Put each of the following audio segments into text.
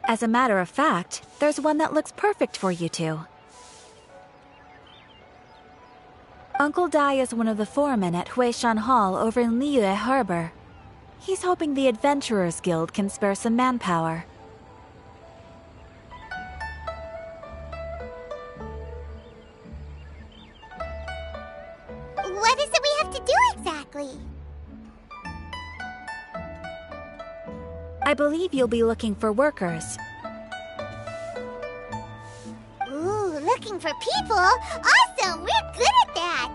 As a matter of fact, there's one that looks perfect for you two. Uncle Dai is one of the foremen at Huishan Hall over in Liyue Harbor. He's hoping the Adventurers Guild can spare some manpower. What is it we have to do exactly? I believe you'll be looking for workers. Ooh, looking for people? Awesome! We're good at that!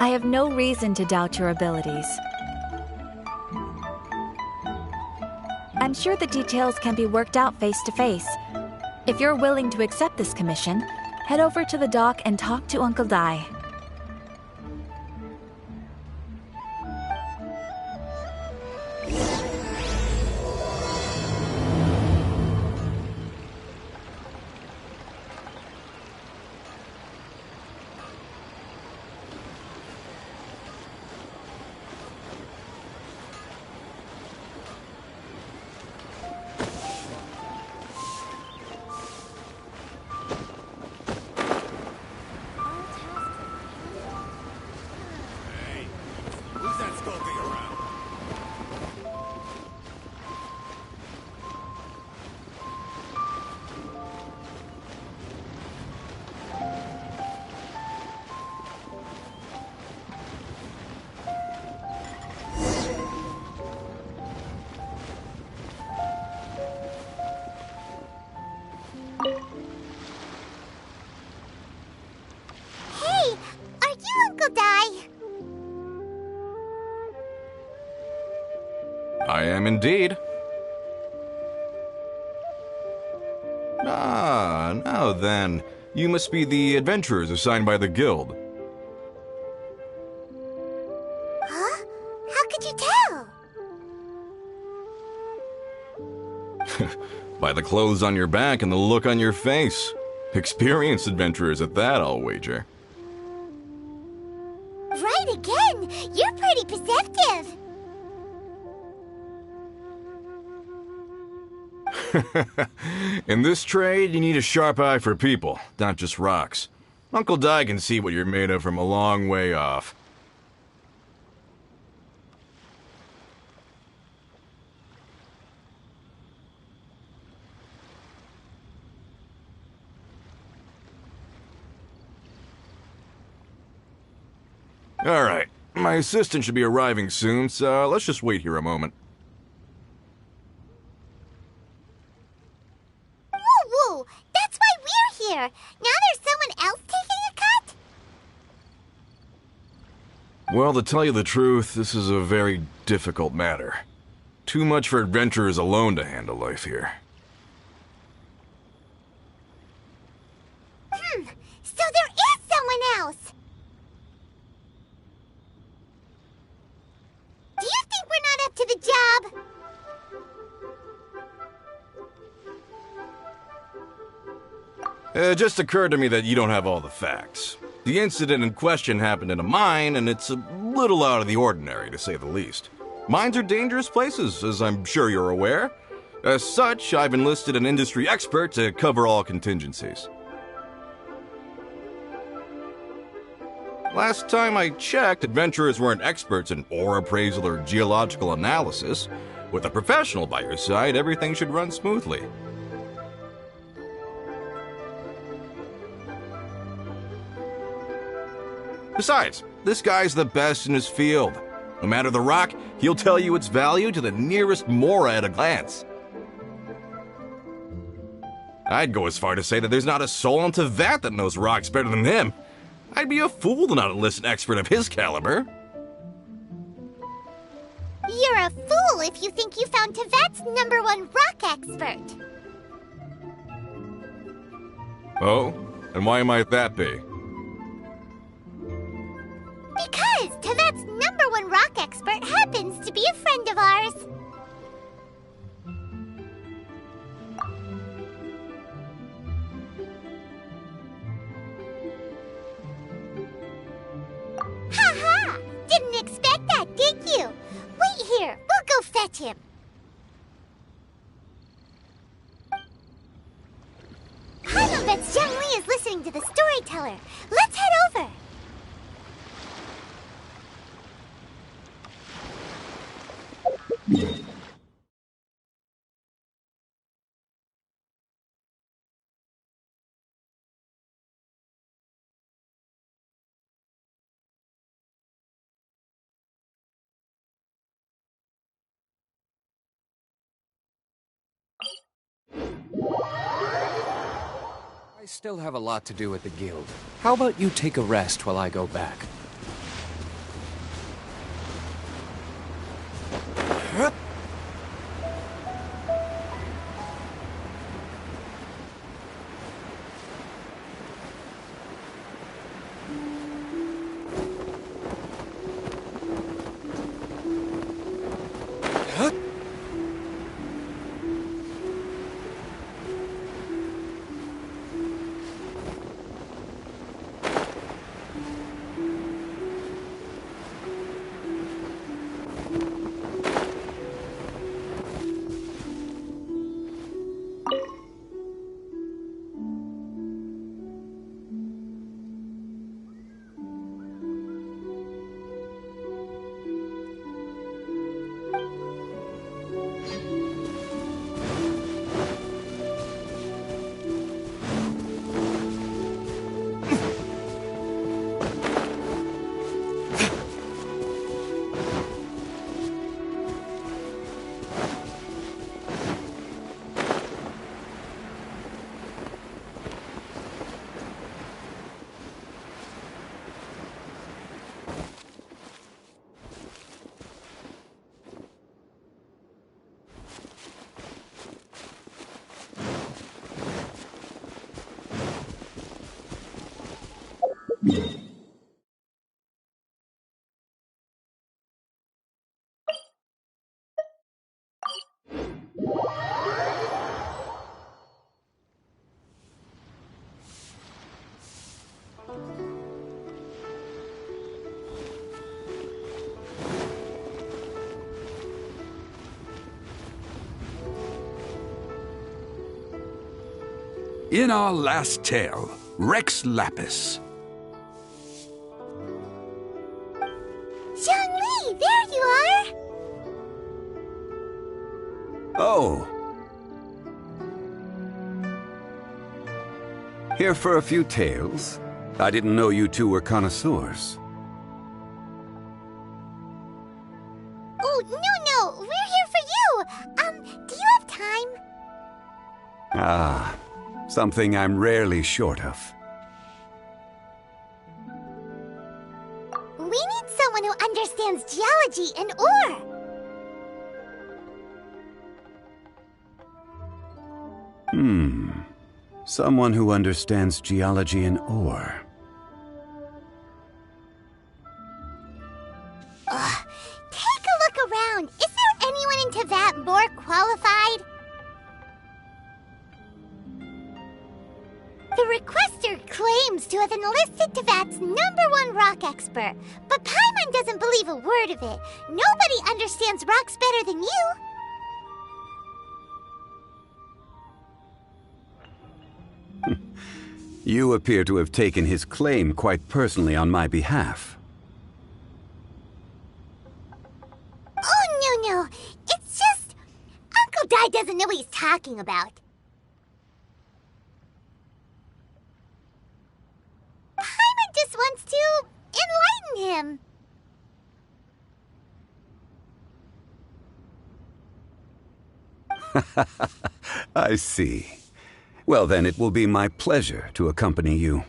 I have no reason to doubt your abilities. I'm sure the details can be worked out face to face. If you're willing to accept this commission, head over to the dock and talk to Uncle Dai. I am indeed. Ah, now then. You must be the adventurers assigned by the guild. Huh? How could you tell? By the clothes on your back and the look on your face. Experienced adventurers at that, I'll wager. Right again! You're pretty perceptive! In this trade, you need a sharp eye for people, not just rocks. Uncle Dai can see what you're made of from a long way off. Alright, my assistant should be arriving soon, so let's just wait here a moment. Woo! That's why we're here! Now there's someone else taking a cut? Well, to tell you the truth, this is a very difficult matter. Too much for adventurers alone to handle life here. So there is someone else! Do you think we're not up to the job? It just occurred to me that you don't have all the facts. The incident in question happened in a mine, and it's a little out of the ordinary, to say the least. Mines are dangerous places, as I'm sure you're aware. As such, I've enlisted an industry expert to cover all contingencies. Last time I checked, adventurers weren't experts in ore appraisal or geological analysis. With a professional by your side, everything should run smoothly. Besides, this guy's the best in his field. No matter the rock, he'll tell you its value to the nearest mora at a glance. I'd go as far to say that there's not a soul on Teyvat that knows rocks better than him. I'd be a fool to not enlist an expert of his caliber. You're a fool if you think you found Teyvat's #1 rock expert. Oh? And why might that be? Because Teyvat's #1 rock expert happens to be a friend of ours. Ha! Didn't expect that, did you? Wait here, we'll go fetch him. I bet Zhongli is listening to the storyteller. Let's head over. I still have a lot to do at the guild. How about you take a rest while I go back? In our last tale, Rex Lapis. Zhongli, there you are! Oh. Here for a few tales? I didn't know you two were connoisseurs. Oh, no, we're here for you! Do you have time? Ah, something I'm rarely short of. We need someone who understands geology and ore! Someone who understands geology and ore. Take a look around. Is there anyone in Teyvat more qualified? The requester claims to have enlisted Teyvat's #1 rock expert, but Paimon doesn't believe a word of it. Nobody understands rocks better than you. You appear to have taken his claim quite personally on my behalf. Oh, no. It's just... Uncle Dai doesn't know what he's talking about. Paimon just wants to enlighten him. I see. Well, then it will be my pleasure to accompany you.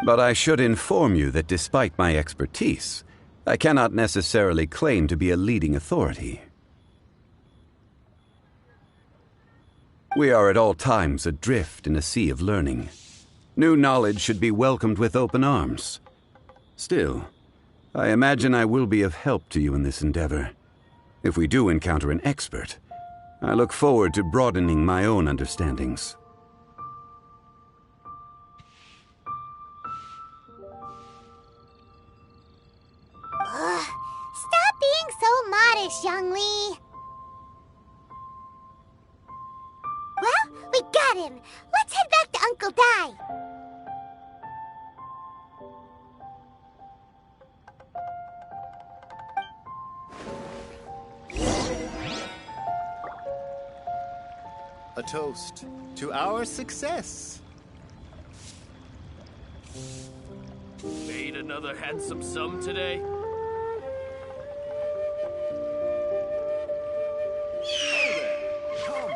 But I should inform you that despite my expertise, I cannot necessarily claim to be a leading authority. We are at all times adrift in a sea of learning. New knowledge should be welcomed with open arms. Still, I imagine I will be of help to you in this endeavor. If we do encounter an expert, I look forward to broadening my own understandings. Stop being so modest, Zhongli. Well, we got him. Let's head back to Uncle Dai. A toast to our success. Made another handsome sum today? Come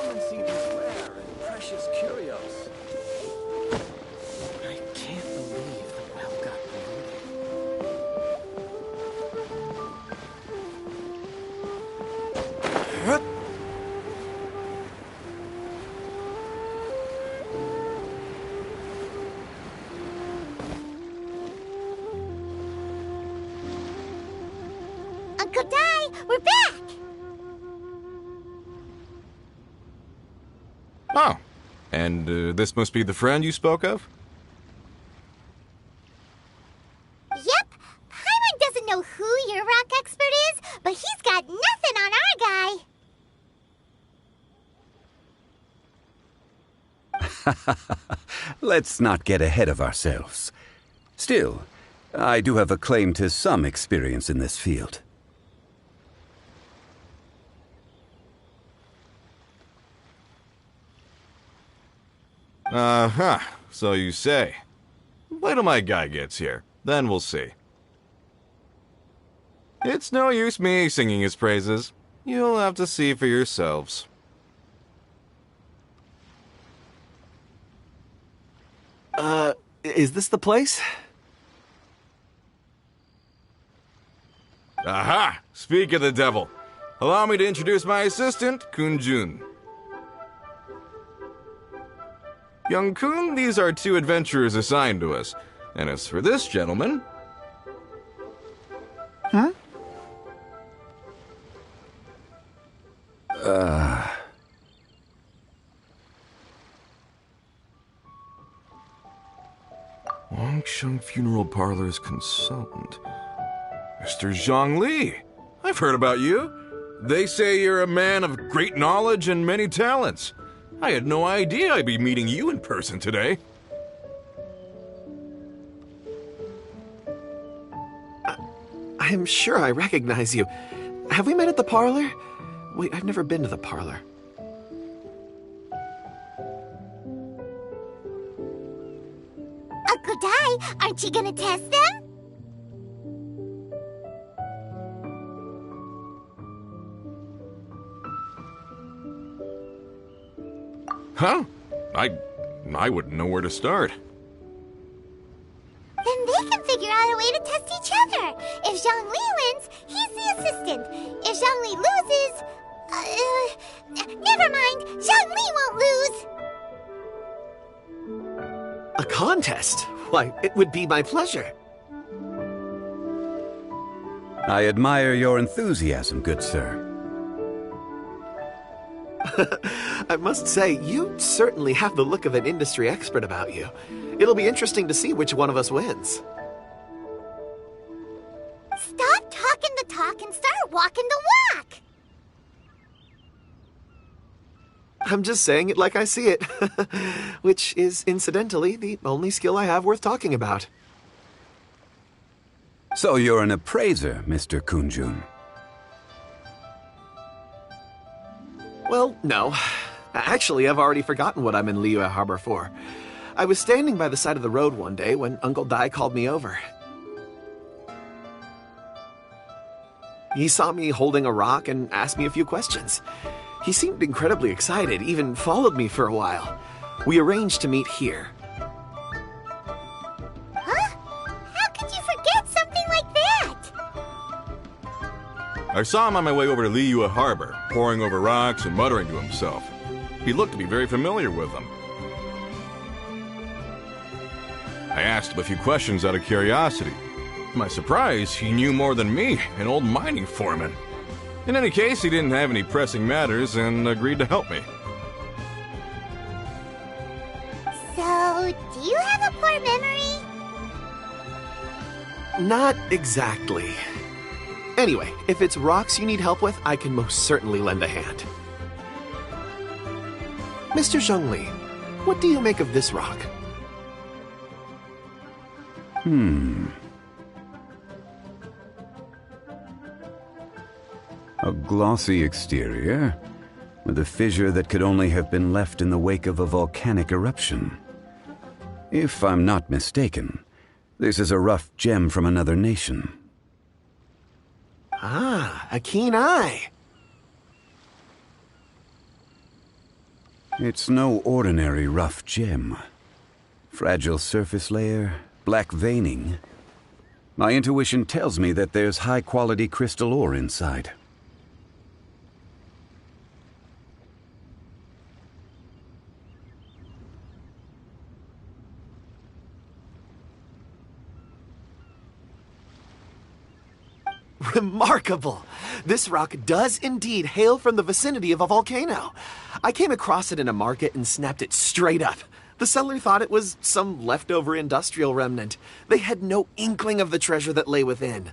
and see these rare and precious curios. I can't believe the well got polluted. Uncle Dai, we're back! Oh, and this must be the friend you spoke of? Yep, Paimon doesn't know who your rock expert is, but he's got nothing on our guy. Let's not get ahead of ourselves. Still, I do have a claim to some experience in this field. Uh-huh, so you say. Wait till my guy gets here, then we'll see. It's no use me singing his praises. You'll have to see for yourselves. Is this the place? Aha! Speak of the devil. Allow me to introduce my assistant, Kunjun. Young Kun, these are two adventurers assigned to us. And as for this gentleman... Huh? Wangsheng Funeral Parlor's consultant. Mr. Zhongli. I've heard about you. They say you're a man of great knowledge and many talents. I had no idea I'd be meeting you in person today. I'm sure I recognize you. Have we met at the parlor? Wait, I've never been to the parlor. Uncle Dai, aren't you gonna test them? Huh? I wouldn't know where to start. Then they can figure out a way to test each other. If Zhongli wins, he's the assistant. If Zhongli loses... never mind. Zhongli won't lose. A contest? Why, it would be my pleasure. I admire your enthusiasm, good sir. I must say, you certainly have the look of an industry expert about you. It'll be interesting to see which one of us wins. Stop talking the talk and start walking the walk. I'm just saying it like I see it. Which is, incidentally, the only skill I have worth talking about. So you're an appraiser, Mr. Kunjun. Well, no. Actually, I've already forgotten what I'm in Liyue Harbor for. I was standing by the side of the road one day when Uncle Dai called me over. He saw me holding a rock and asked me a few questions. He seemed incredibly excited, even followed me for a while. We arranged to meet here. I saw him on my way over to Liyue Harbor, poring over rocks and muttering to himself. He looked to be very familiar with them. I asked him a few questions out of curiosity. To my surprise, he knew more than me, an old mining foreman. In any case, he didn't have any pressing matters and agreed to help me. So, do you have a poor memory? Not exactly. Anyway, if it's rocks you need help with, I can most certainly lend a hand. Mr. Zhongli, what do you make of this rock? A glossy exterior, with a fissure that could only have been left in the wake of a volcanic eruption. If I'm not mistaken, this is a rough gem from another nation. Ah, a keen eye. It's no ordinary rough gem. Fragile surface layer, black veining. My intuition tells me that there's high-quality crystal ore inside. Remarkable! This rock does indeed hail from the vicinity of a volcano. I came across it in a market and snapped it straight up. The seller thought it was some leftover industrial remnant. They had no inkling of the treasure that lay within.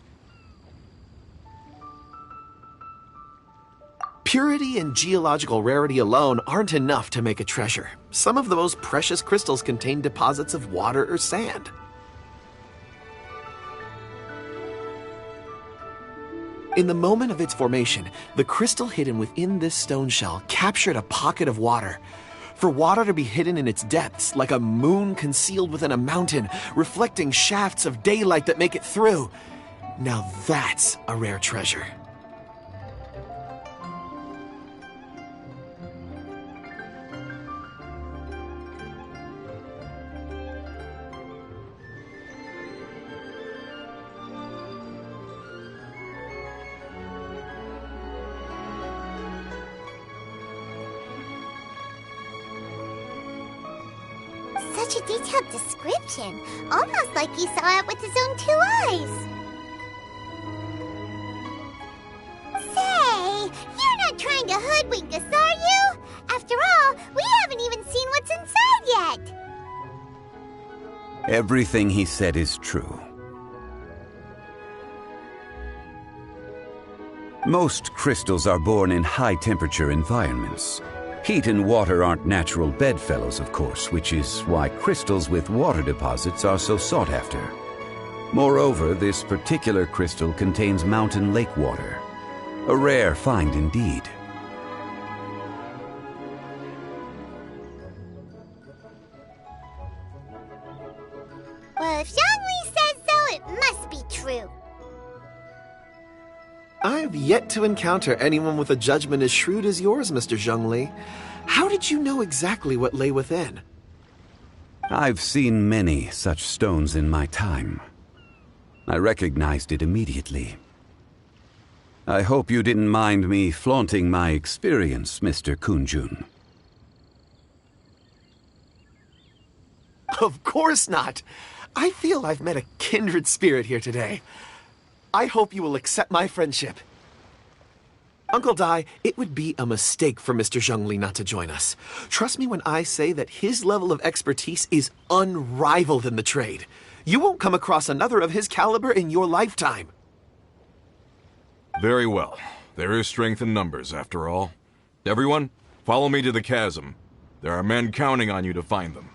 Purity and geological rarity alone aren't enough to make a treasure. Some of the most precious crystals contain deposits of water or sand. In the moment of its formation, the crystal hidden within this stone shell captured a pocket of water. For water to be hidden in its depths, like a moon concealed within a mountain, reflecting shafts of daylight that make it through. Now that's a rare treasure. Such a detailed description. Almost like he saw it with his own 2 eyes. Say, you're not trying to hoodwink us, are you? After all, we haven't even seen what's inside yet. Everything he said is true. Most crystals are born in high-temperature environments. Heat and water aren't natural bedfellows, of course, which is why crystals with water deposits are so sought after. Moreover, this particular crystal contains mountain lake water. A rare find indeed. Well, if Zhongli says so, it must be true. I've yet to encounter anyone with a judgment as shrewd as yours, Mr. Zhongli. How did you know exactly what lay within? I've seen many such stones in my time. I recognized it immediately. I hope you didn't mind me flaunting my experience, Mr. Kunjun. Of course not. I feel I've met a kindred spirit here today. I hope you will accept my friendship. Uncle Dai, it would be a mistake for Mr. Zhongli not to join us. Trust me when I say that his level of expertise is unrivaled in the trade. You won't come across another of his caliber in your lifetime. Very well. There is strength in numbers, after all. Everyone, follow me to the chasm. There are men counting on you to find them.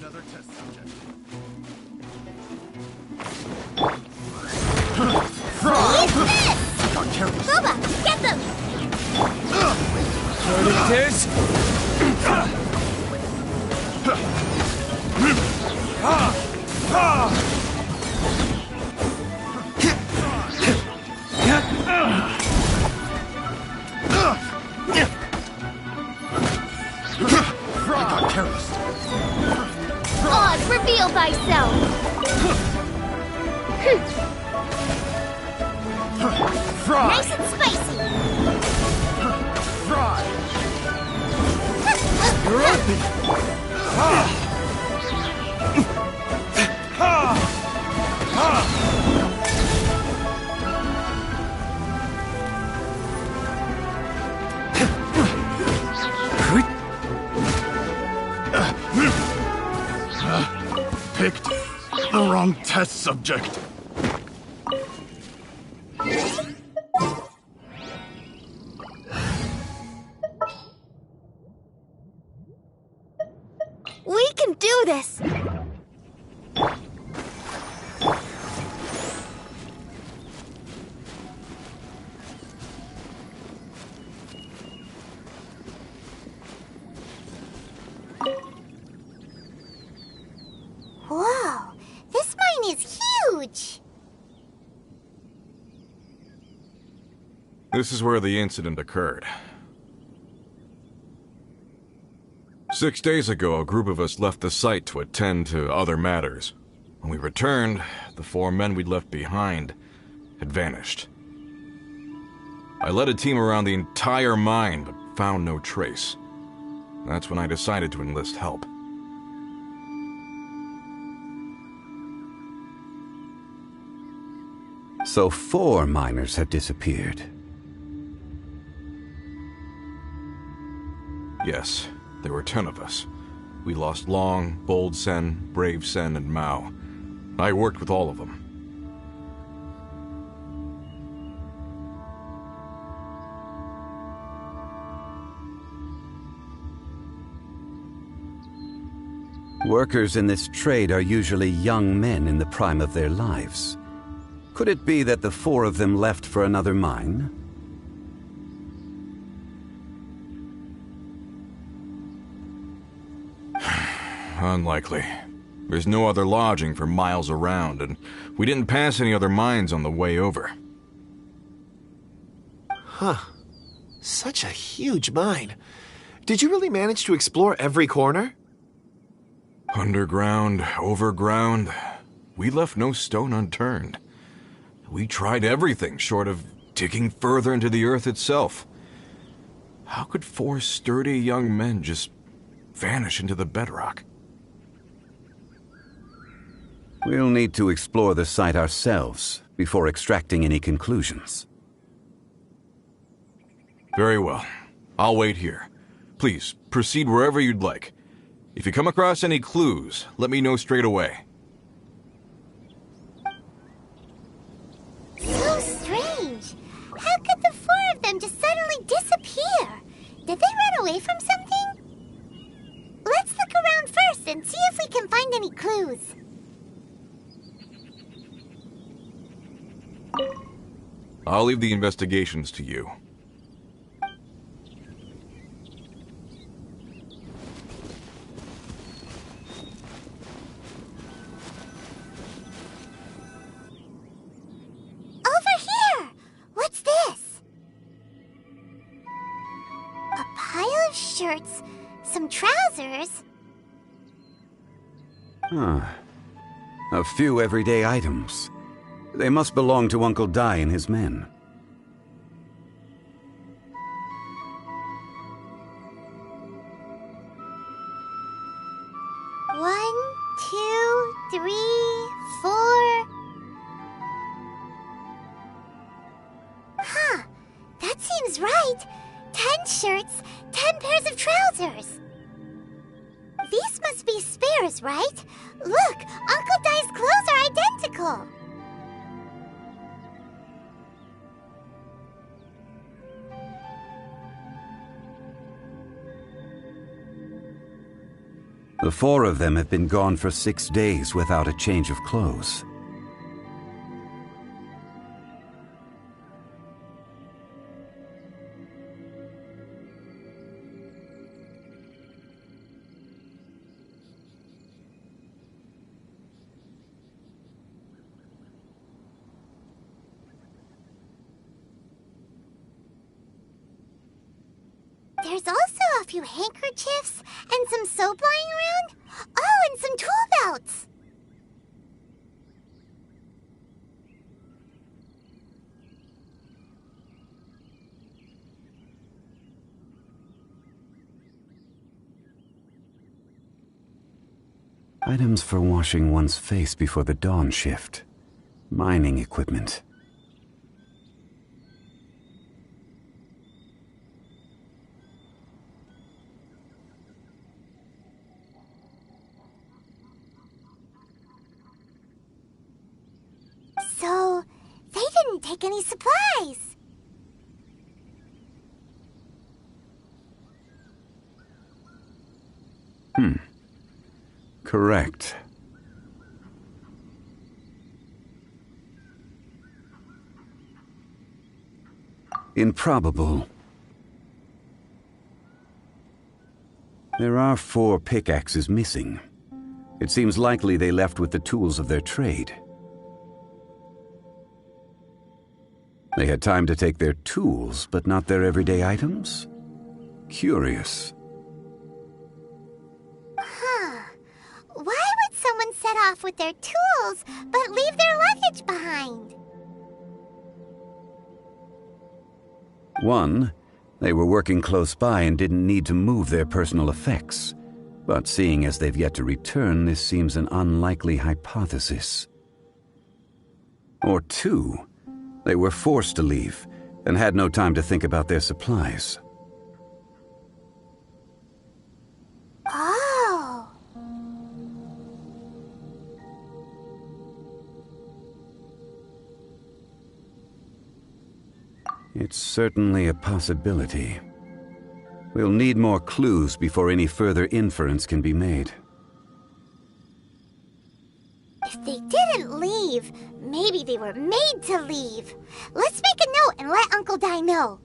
Another test subject. Got careless. Boba, get them! It is. Got careless. Odd, reveal thyself! Fry! Nice and spicy! Fry! You're open. Picked the wrong test subject. We can do this! Whoa, this mine is huge! This is where the incident occurred. 6 days ago, a group of us left the site to attend to other matters. When we returned, the 4 men we'd left behind had vanished. I led a team around the entire mine, but found no trace. That's when I decided to enlist help. So 4 miners have disappeared. Yes, there were 10 of us. We lost Long, Bold Sen, Brave Sen, and Mao. I worked with all of them. Workers in this trade are usually young men in the prime of their lives. Could it be that the 4 of them left for another mine? Unlikely. There's no other lodging for miles around, and we didn't pass any other mines on the way over. Huh. Such a huge mine. Did you really manage to explore every corner? Underground, overground, we left no stone unturned. We tried everything short of digging further into the earth itself. How could 4 sturdy young men just vanish into the bedrock? We'll need to explore the site ourselves before extracting any conclusions. Very well. I'll wait here. Please, proceed wherever you'd like. If you come across any clues, let me know straight away. So strange. How could the 4 of them just suddenly disappear? Did they run away from something? Let's look around first and see if we can find any clues. I'll leave the investigations to you. Over here! What's this? A pile of shirts, some trousers. A few everyday items. They must belong to Uncle Dai and his men. One, two, three, four. seems right. 10 shirts, 10 pairs of trousers. These must be spares, right? Look, Uncle Dai's clothes are identical. The 4 of them have been gone for 6 days without a change of clothes. There's also a few handkerchiefs and some soap lying around. Oh, and some tool belts. Items for washing one's face before the dawn shift. Mining equipment. So, they didn't take any supplies. Correct. Improbable. There are 4 pickaxes missing. It seems likely they left with the tools of their trade. They had time to take their tools, but not their everyday items? Curious. Why would someone set off with their tools, but leave their luggage behind? 1, they were working close by and didn't need to move their personal effects. But seeing as they've yet to return, this seems an unlikely hypothesis. Or 2, they were forced to leave and had no time to think about their supplies. Oh. It's certainly a possibility. We'll need more clues before any further inference can be made. If they didn't leave, maybe they were made to leave. Let's make a note and let Uncle Dai know.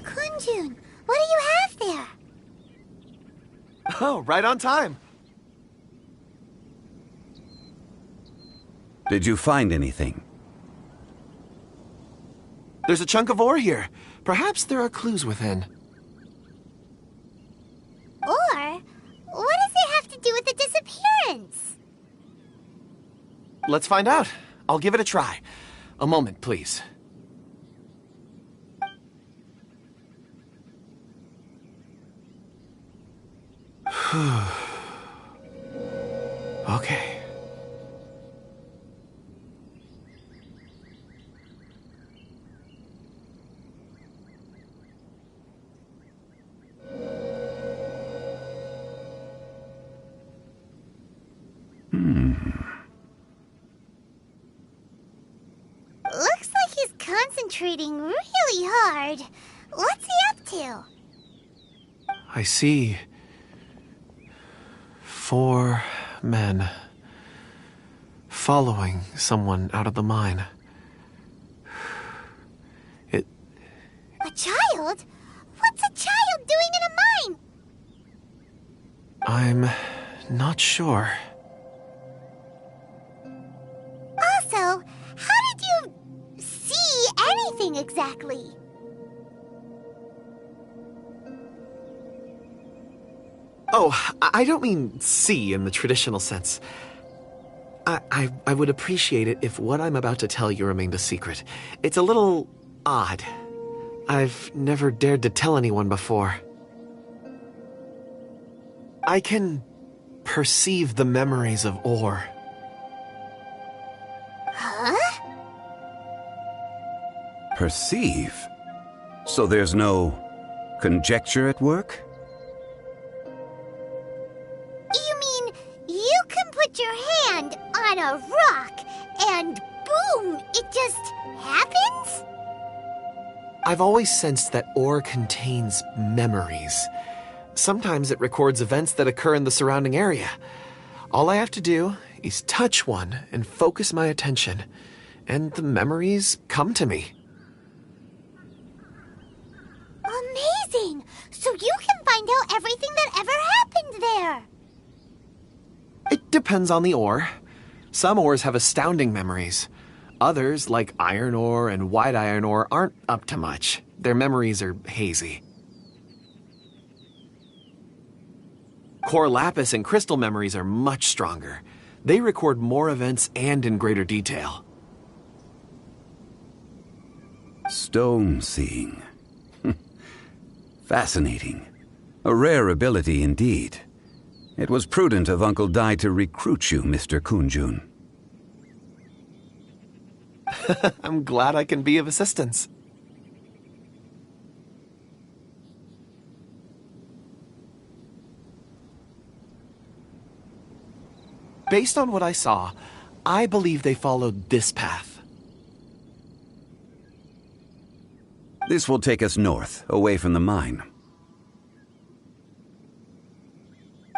Kunjun, what do you have there? Oh, right on time. Did you find anything? There's a chunk of ore here. Perhaps there are clues within. Or, what does it have to do with the disappearance? Let's find out. I'll give it a try. A moment, please. Okay. concentrating really hard. What's he up to? I see 4 men following someone out of the mine. A child? What's a child doing in a mine? I'm not sure. Also, how did you see anything exactly? Oh, I don't mean see in the traditional sense. I would appreciate it if what I'm about to tell you remained a secret. It's a little odd. I've never dared to tell anyone before. I can perceive the memories of Or. Huh? Perceive? So there's no conjecture at work? You mean you can put your hand on a rock and boom, it just happens? I've always sensed that Or contains memories. Sometimes it records events that occur in the surrounding area. All I have to do is touch one and focus my attention, and the memories come to me. Amazing! So you can find out everything that ever happened there. It depends on the ore. Some ores have astounding memories. Others, like iron ore and white iron ore, aren't up to much. Their memories are hazy. Core lapis and crystal memories are much stronger. They record more events and in greater detail. Stone seeing. Fascinating. A rare ability indeed. It was prudent of Uncle Dai to recruit you, Mr. Kunjun. I'm glad I can be of assistance. Based on what I saw, I believe they followed this path. This will take us north, away from the mine.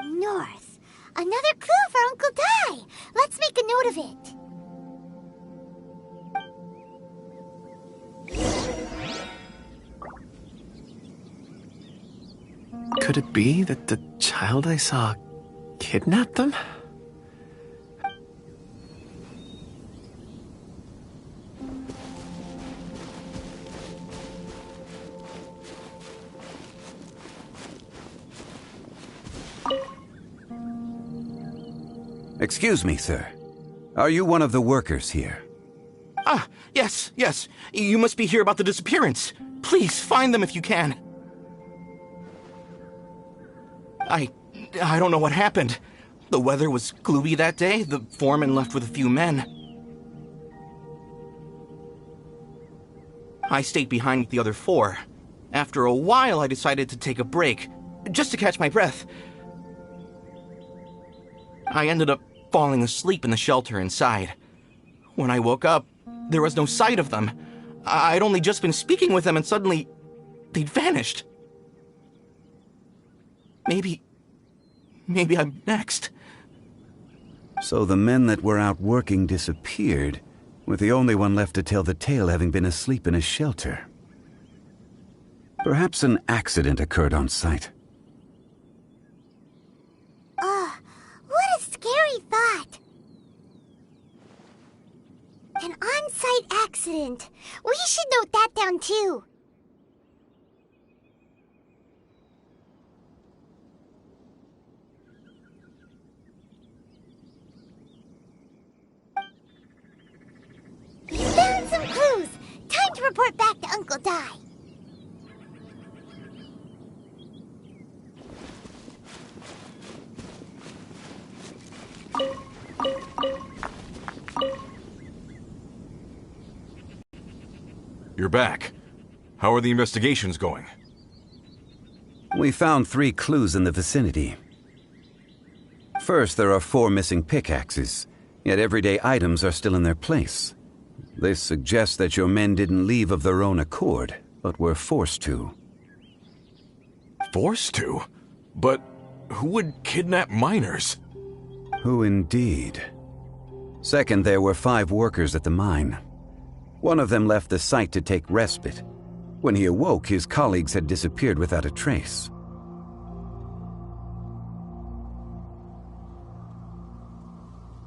North. Another clue for Uncle Dai. Let's make a note of it. Could it be that the child I saw kidnapped them? Excuse me, sir. Are you one of the workers here? Ah, yes. You must be here about the disappearance. Please, find them if you can. I don't know what happened. The weather was gloomy that day. The foreman left with a few men. I stayed behind with the other 4. After a while, I decided to take a break, just to catch my breath. I ended up falling asleep in the shelter inside. When I woke up, there was no sight of them. I'd only just been speaking with them and suddenly they'd vanished. Maybe I'm next. So the men that were out working disappeared, with the only one left to tell the tale having been asleep in a shelter. Perhaps an accident occurred on site. What a scary thought. An on-site accident. We should note that down too. Found some clues. Time to report back to Uncle Dai. You're back. How are the investigations going? We found 3 clues in the vicinity. First, there are 4 missing pickaxes, yet everyday items are still in their place. This suggests that your men didn't leave of their own accord, but were forced to. Forced to? But who would kidnap miners? Who indeed? Second, there were 5 workers at the mine. One of them left the site to take respite. When he awoke, his colleagues had disappeared without a trace.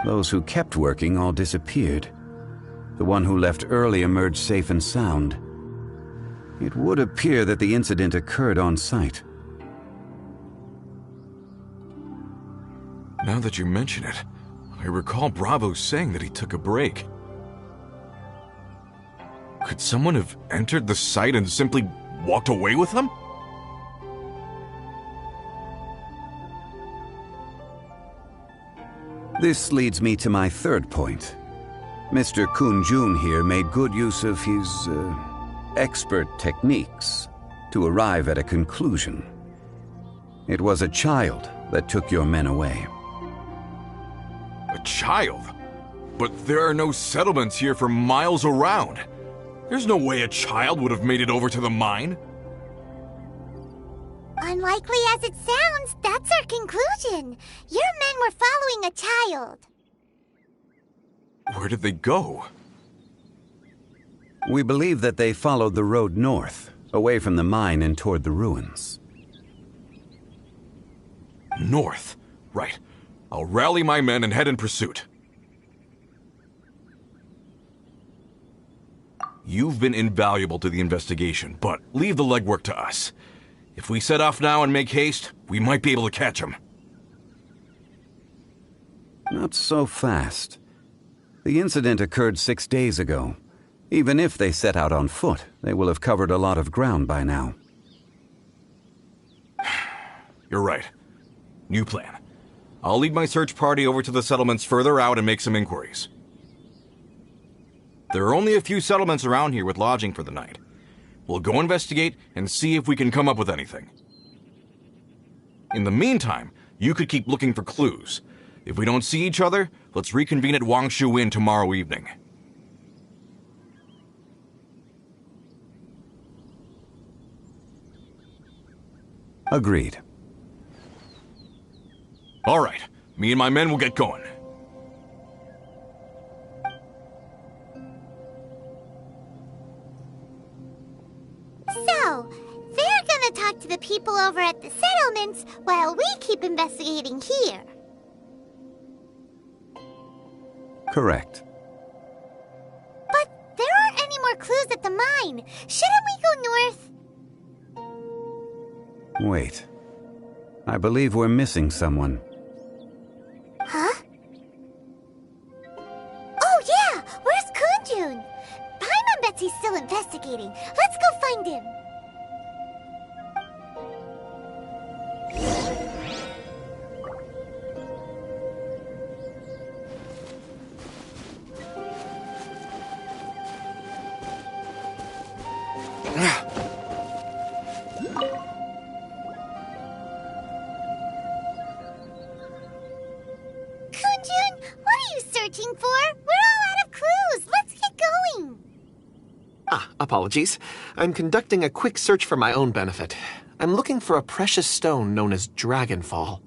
Those who kept working all disappeared. The one who left early emerged safe and sound. It would appear that the incident occurred on site. Now that you mention it, I recall Bravo saying that he took a break. Could someone have entered the site and simply walked away with them? This leads me to my third point. Mr. Kun-jun here made good use of his, expert techniques to arrive at a conclusion. It was a child that took your men away. A child? But there are no settlements here for miles around. There's no way a child would have made it over to the mine. Unlikely as it sounds, that's our conclusion. Your men were following a child. Where did they go? We believe that they followed the road north, away from the mine and toward the ruins. North? Right. I'll rally my men and head in pursuit. You've been invaluable to the investigation, but leave the legwork to us. If we set off now and make haste, we might be able to catch them. Not so fast. The incident occurred 6 days ago. Even if they set out on foot, they will have covered a lot of ground by now. You're right. New plan. I'll lead my search party over to the settlements further out and make some inquiries. There are only a few settlements around here with lodging for the night. We'll go investigate and see if we can come up with anything. In the meantime, you could keep looking for clues. If we don't see each other, let's reconvene at Wangshu Inn tomorrow evening. Agreed. All right. Me and my men will get going. So, they're gonna talk to the people over at the settlements while we keep investigating here. Correct. But there aren't any more clues at the mine. Shouldn't we go north? Wait. I believe we're missing someone. Huh? Oh yeah! Where's Kunjun? Paimon bets he's still investigating. Let's go find him. Searching for? We're all out of clues. Let's get going. Apologies. I'm conducting a quick search for my own benefit. I'm looking for a precious stone known as Dragonfall.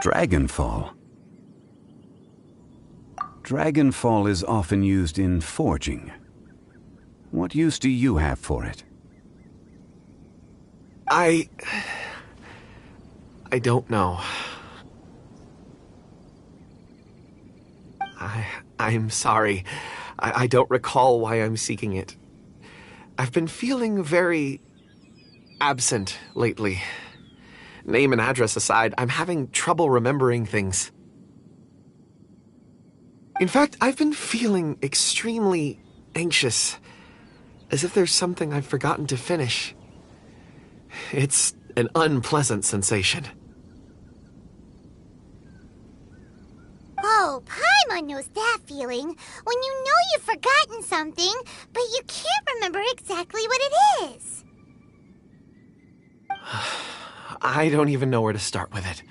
Dragonfall? Dragonfall is often used in forging. What use do you have for it? I don't know. I'm sorry. I don't recall why I'm seeking it. I've been feeling very absent lately. Name and address aside, I'm having trouble remembering things. In fact, I've been feeling extremely anxious, as if there's something I've forgotten to finish. It's an unpleasant sensation. Oh, Paimon knows that feeling. When you know you've forgotten something, but you can't remember exactly what it is. I don't even know where to start with it.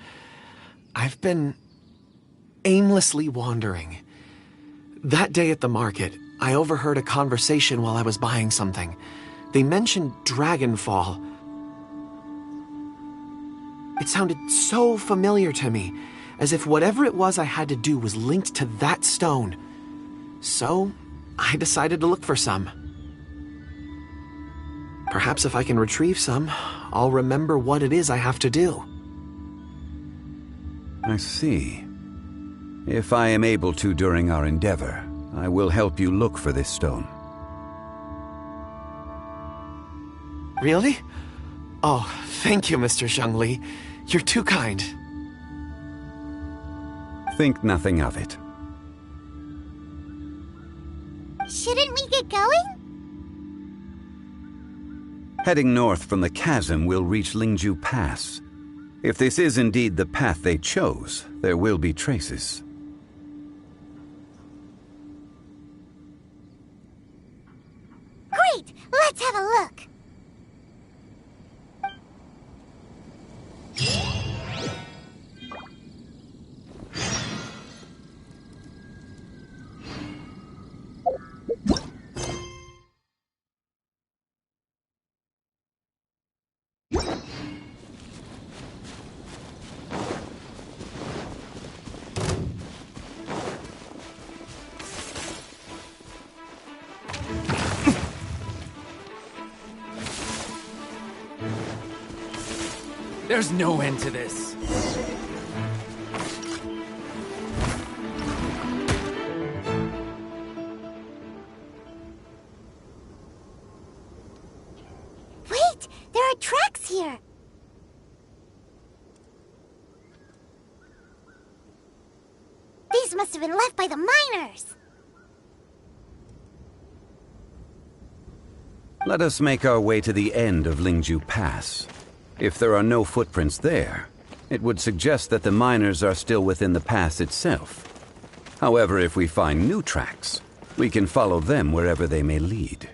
I've been aimlessly wandering. That day at the market, I overheard a conversation while I was buying something. They mentioned Dragonfall. It sounded so familiar to me, as if whatever it was I had to do was linked to that stone. So, I decided to look for some. Perhaps if I can retrieve some, I'll remember what it is I have to do. I see. If I am able to during our endeavor, I will help you look for this stone. Really? Oh, thank you, Mr. Zhongli. You're too kind. Think nothing of it. Shouldn't we get going? Heading north from the chasm, we'll reach Lingju Pass. If this is indeed the path they chose, there will be traces. Great! Let's have a look! There's no end to this. Wait! There are tracks here! These must have been left by the miners! Let us make our way to the end of Lingju Pass. If there are no footprints there, it would suggest that the miners are still within the pass itself. However, if we find new tracks, we can follow them wherever they may lead.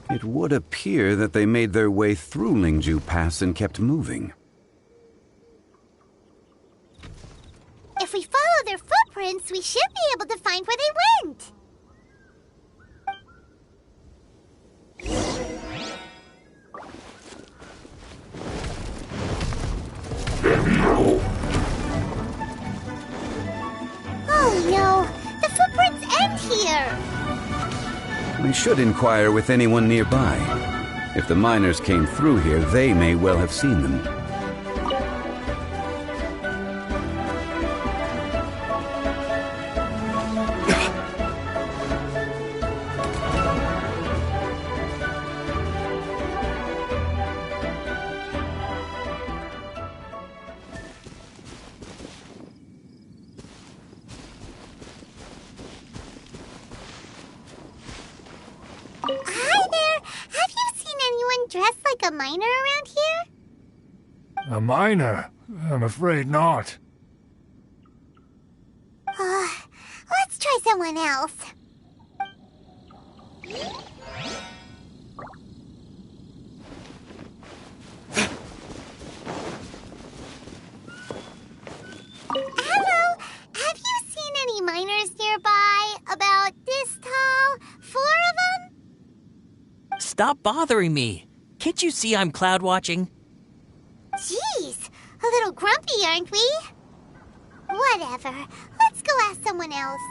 It would appear that they made their way through Lingju Pass and kept moving. If we follow their footprints, we should be able to find where they went. Oh no! The footprints end here! We should inquire with anyone nearby. If the miners came through here, they may well have seen them. A miner? I'm afraid not. Let's try someone else. Hello, have you seen any miners nearby? About this tall? 4 of them? Stop bothering me. Can't you see I'm cloud watching? Jeez, a little grumpy, aren't we? Whatever. Let's go ask someone else.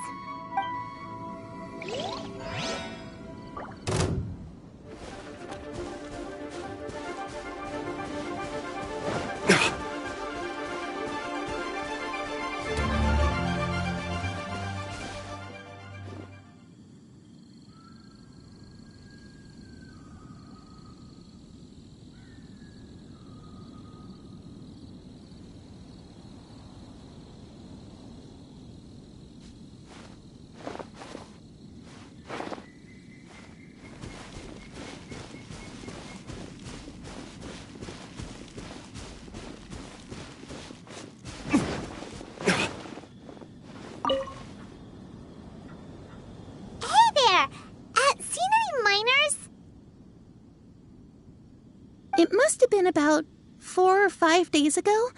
It must have been about 4 or 5 days ago.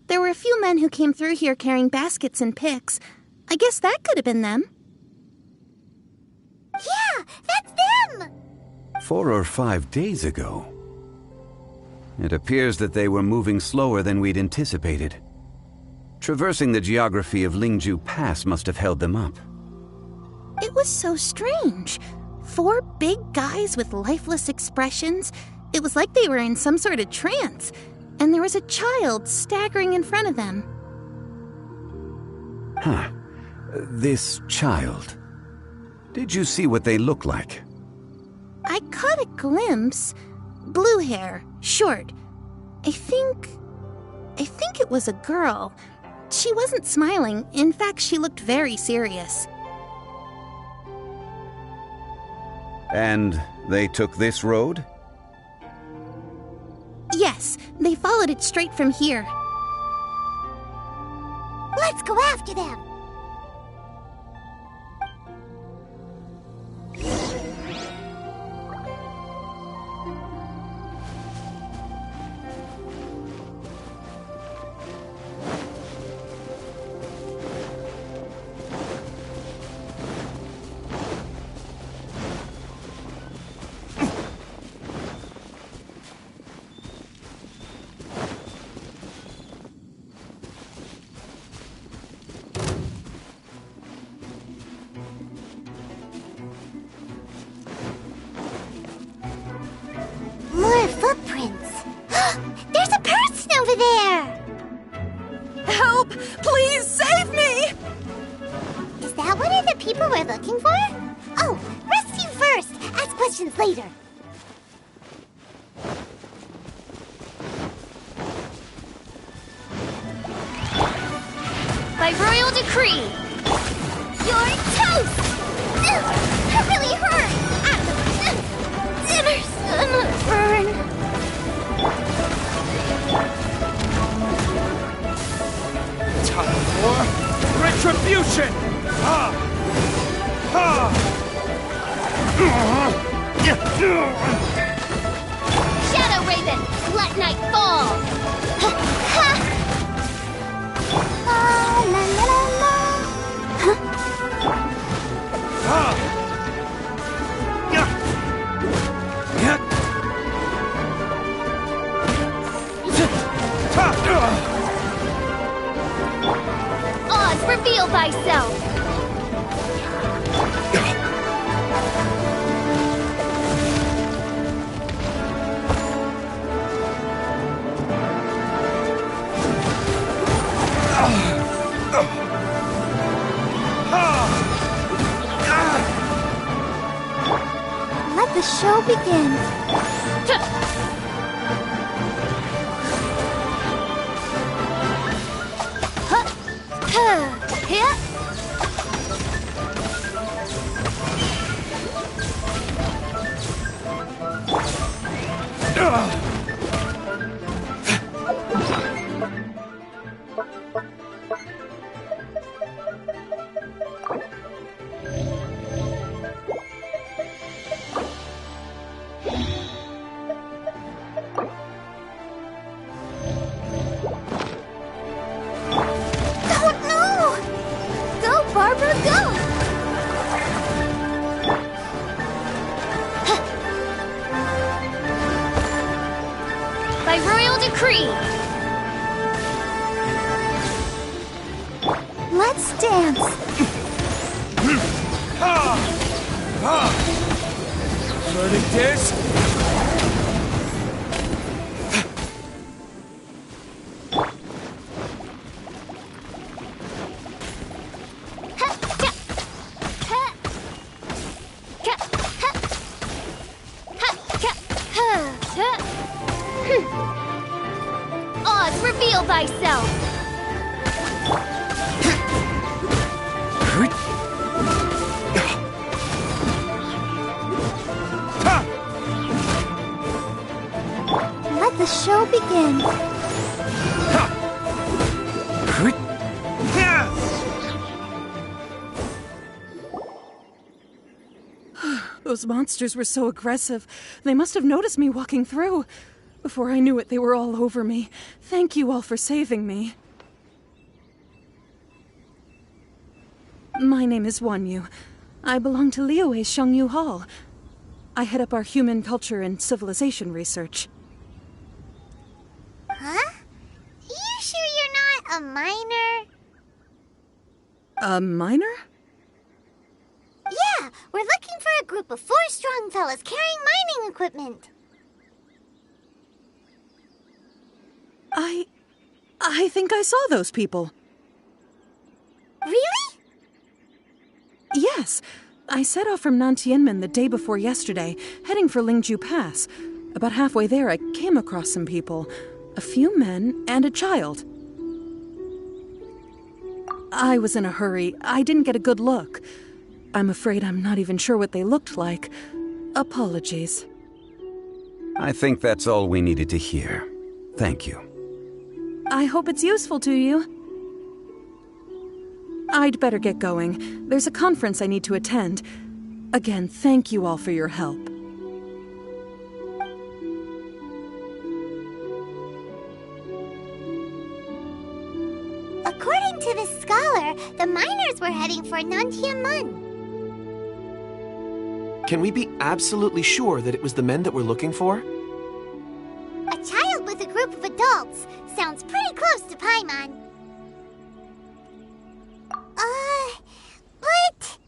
There were a few men who came through here carrying baskets and picks. I guess that could have been them. Yeah, that's them! 4 or 5 days ago. It appears that they were moving slower than we'd anticipated. Traversing the geography of Lingju Pass must have held them up. It was so strange. 4 big guys with lifeless expressions. It was like they were in some sort of trance, and there was a child staggering in front of them. Huh. This child. Did you see what they look like? I caught a glimpse. Blue hair, short. I think it was a girl. She wasn't smiling. In fact, she looked very serious. And they took this road? Yes, they followed it straight from here. Let's go after them! More footprints. There's a person over there! Help! Please save me! Is that one of the people we're looking for? Oh, rescue first! Ask questions later. By royal decree! You're toast! That really hurt! Burn! Time for retribution! Ha! Ha! Shadow Raven, let night fall! La la la la la! Ha! Oz, reveal thyself! Let the show begin. Think this? Oz, reveal thyself! Let the show begin. Those monsters were so aggressive. They must have noticed me walking through. Before I knew it, they were all over me. Thank you all for saving me. My name is Wanyu. I belong to Liyue's Shangyu Hall. I head up our human culture and civilization research. Huh? You sure you're not a miner? A miner? Yeah, we're looking for a group of 4 strong fellas carrying mining equipment. I think I saw those people. Really? Yes. I set off from Nantianmen the day before yesterday, heading for Lingju Pass. About halfway there, I came across some people. A few men and a child. I was in a hurry. I didn't get a good look. I'm afraid I'm not even sure what they looked like. Apologies. I think that's all we needed to hear. Thank you. I hope it's useful to you. I'd better get going. There's a conference I need to attend. Again, thank you all for your help. According to this scholar, the miners were heading for Nantianmen. Can we be absolutely sure that it was the men that we're looking for? A child with a group of adults. Sounds pretty close to Paimon. But...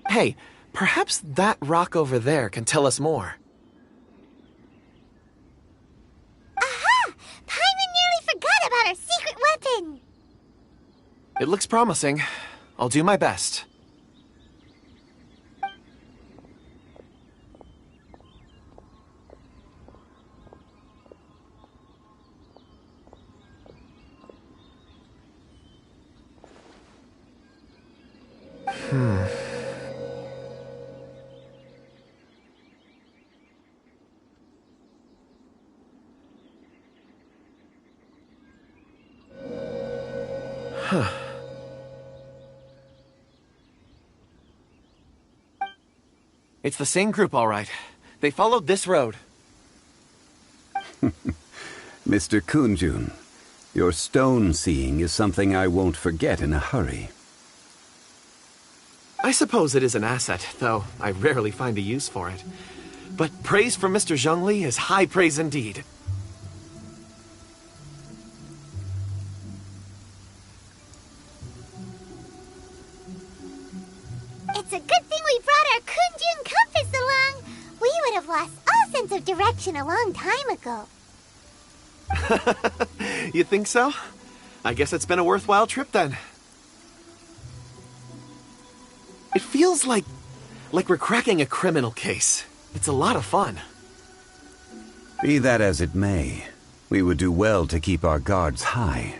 Hey, perhaps that rock over there can tell us more. Aha! Paimon nearly forgot about our secret weapon! It looks promising. I'll do my best. It's the same group, all right. They followed this road. Mr. Kunjun, your stone seeing is something I won't forget in a hurry. I suppose it is an asset, though I rarely find a use for it. But praise from Mr. Zhongli is high praise indeed. It's a good thing we brought our Kunjun compass along. We would have lost all sense of direction a long time ago. You think so? I guess it's been a worthwhile trip then. It feels like we're cracking a criminal case. It's a lot of fun. Be that as it may, we would do well to keep our guards high.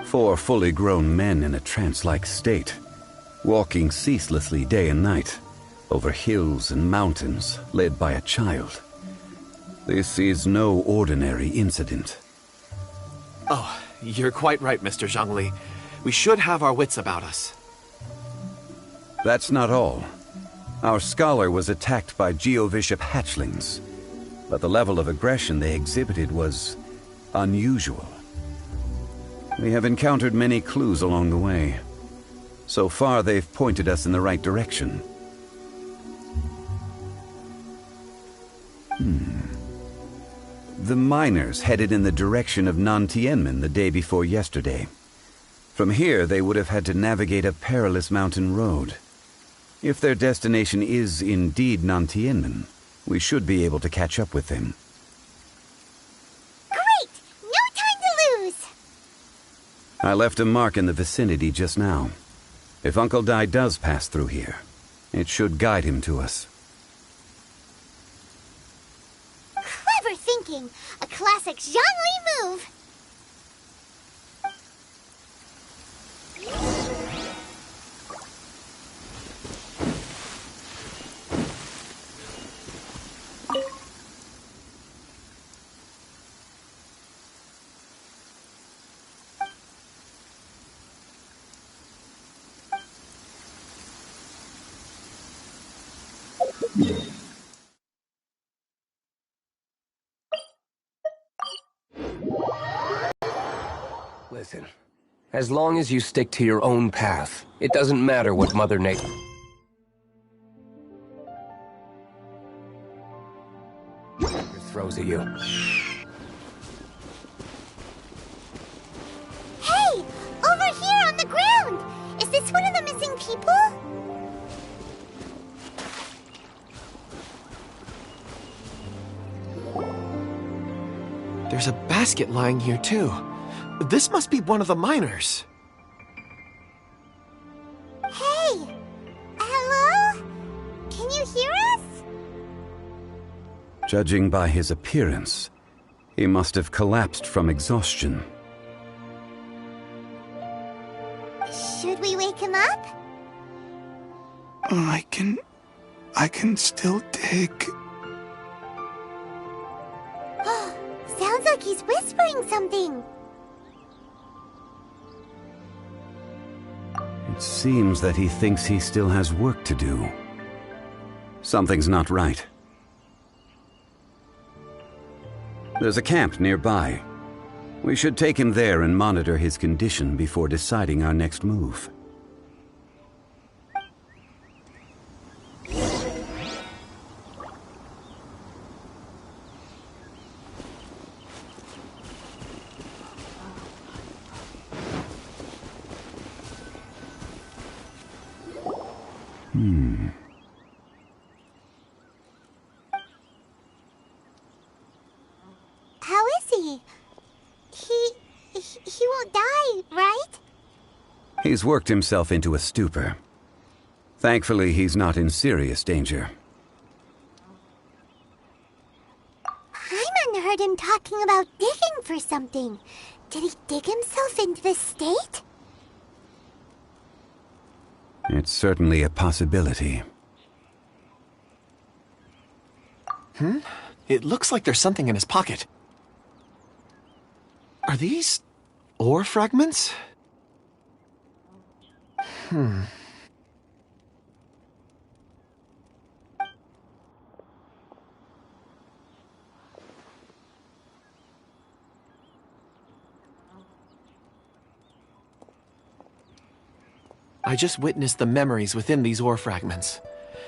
4 fully grown men in a trance-like state, walking ceaselessly day and night, over hills and mountains, led by a child. This is no ordinary incident. Oh, you're quite right, Mr. Zhongli. We should have our wits about us. That's not all. Our scholar was attacked by Geovishap hatchlings, but the level of aggression they exhibited was unusual. We have encountered many clues along the way. So far, they've pointed us in the right direction. The miners headed in the direction of Nantianmen the day before yesterday. From here, they would have had to navigate a perilous mountain road. If their destination is indeed Nantianmen, we should be able to catch up with them. Great! No time to lose! I left a mark in the vicinity just now. If Uncle Dai does pass through here, it should guide him to us. Clever thinking! A classic Zhongli move! Listen, as long as you stick to your own path, it doesn't matter what Mother Nature throws at you. Hey! Over here on the ground! Is this one of the missing people? There's a basket lying here, too. This must be one of the miners. Hey! Hello? Can you hear us? Judging by his appearance, he must have collapsed from exhaustion. Should we wake him up? I can still dig. Sounds like he's whispering something. It seems that he thinks he still has work to do. Something's not right. There's a camp nearby. We should take him there and monitor his condition before deciding our next move. How is he? He won't die, right? He's worked himself into a stupor. Thankfully, he's not in serious danger. Paimon heard him talking about digging for something. Did he dig himself into this state? It's certainly a possibility. It looks like there's something in his pocket. Are these ore fragments? I just witnessed the memories within these ore fragments.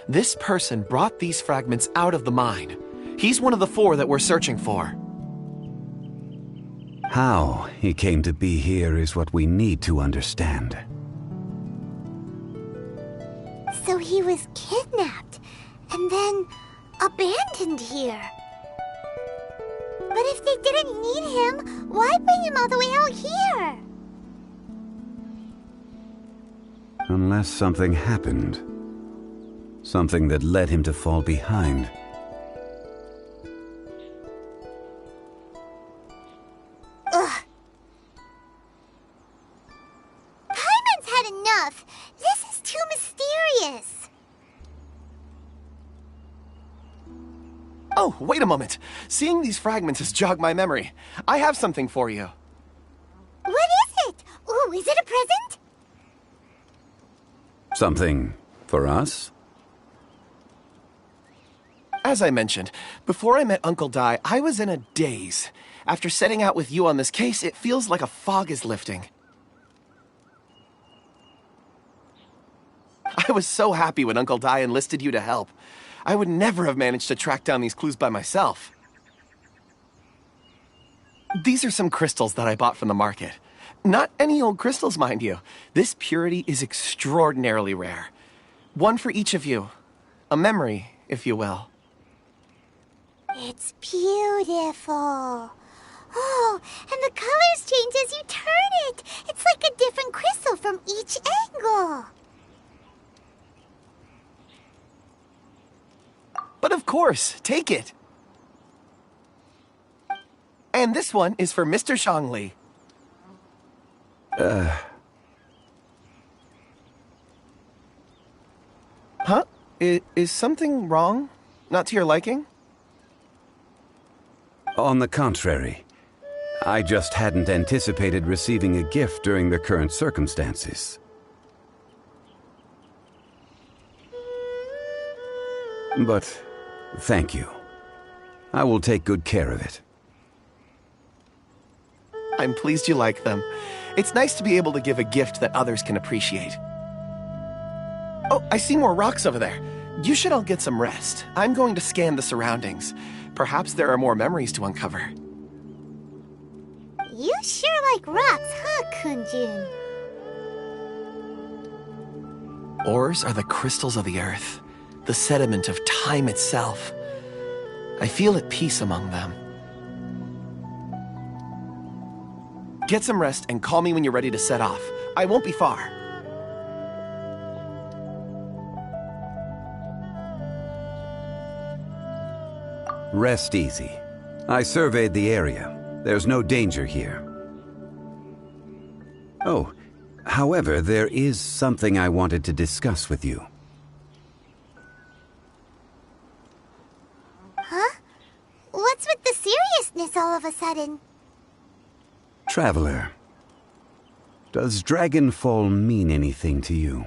This person brought these fragments out of the mine. He's one of the 4 that we're searching for. How he came to be here is what we need to understand. So he was kidnapped and then abandoned here. But if they didn't need him, why bring him all the way out here? Unless something happened. Something that led him to fall behind. Ugh. Paimon's had enough. This is too mysterious. Oh, wait a moment. Seeing these fragments has jogged my memory. I have something for you. What is it? Ooh, is it a present? Something for us? As I mentioned, before I met Uncle Dai, I was in a daze. After setting out with you on this case, it feels like a fog is lifting. I was so happy when Uncle Dai enlisted you to help. I would never have managed to track down these clues by myself. These are some crystals that I bought from the market. Not any old crystals, mind you. This purity is extraordinarily rare. One for each of you. A memory, if you will. It's beautiful. Oh, and the colors change as you turn it. It's like a different crystal from each angle. But of course, take it. And this one is for Mr. Zhongli. Huh? Is something wrong? Not to your liking? On the contrary, I just hadn't anticipated receiving a gift during the current circumstances. But thank you. I will take good care of it. I'm pleased you like them. It's nice to be able to give a gift that others can appreciate. Oh, I see more rocks over there. You should all get some rest. I'm going to scan the surroundings. Perhaps there are more memories to uncover. You sure like rocks, huh, Kunjun? Ores are the crystals of the earth, the sediment of time itself. I feel at peace among them. Get some rest and call me when you're ready to set off. I won't be far. Rest easy. I surveyed the area. There's no danger here. Oh, however, there is something I wanted to discuss with you. Huh? What's with the seriousness all of a sudden? Traveler, does Dragonfall mean anything to you?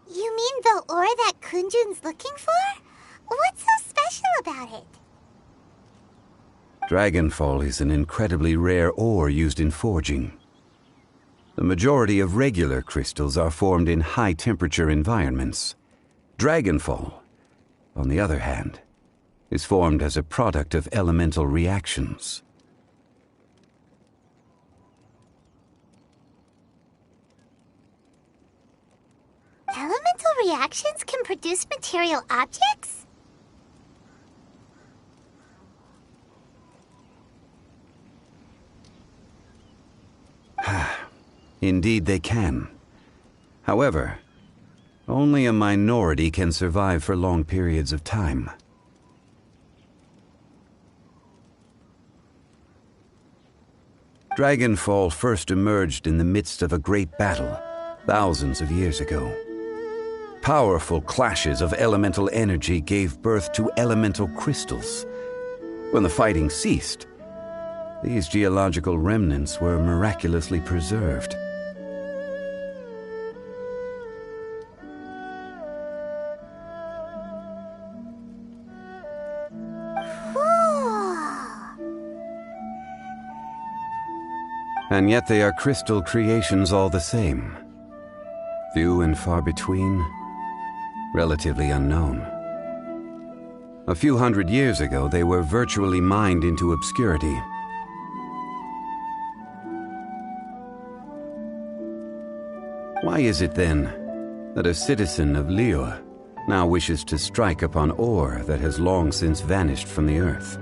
You mean the ore that Kunjun's looking for? What's so special about it? Dragonfall is an incredibly rare ore used in forging. The majority of regular crystals are formed in high-temperature environments. Dragonfall, on the other hand, is formed as a product of elemental reactions. Elemental reactions can produce material objects? Indeed they can. However, only a minority can survive for long periods of time. Dragonfall first emerged in the midst of a great battle, thousands of years ago. Powerful clashes of elemental energy gave birth to elemental crystals. When the fighting ceased, these geological remnants were miraculously preserved. And yet they are crystal creations all the same. Few and far between, relatively unknown. A few hundred years ago, they were virtually mined into obscurity. Why is it then that a citizen of Liyue now wishes to strike upon ore that has long since vanished from the earth.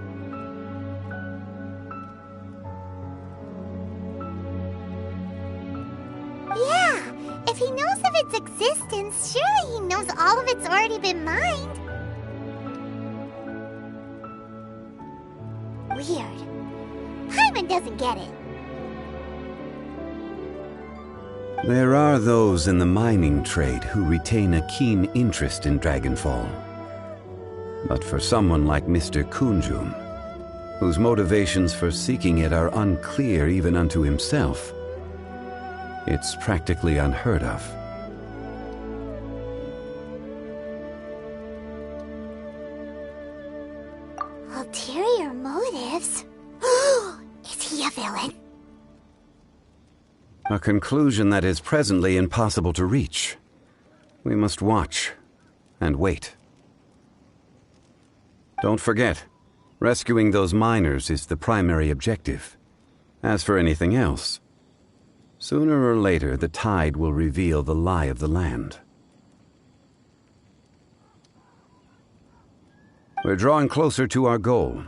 Yeah, if he knows of its existence, surely he knows all of it's already been mined. Weird. Hyman doesn't get it. There are those in the mining trade who retain a keen interest in Dragonfall. But for someone like Mr. Kunjun, whose motivations for seeking it are unclear even unto himself, it's practically unheard of. Ulterior motives? Is he a villain? A conclusion that is presently impossible to reach. We must watch and wait. Don't forget, rescuing those miners is the primary objective. As for anything else, sooner or later the tide will reveal the lie of the land. We're drawing closer to our goal.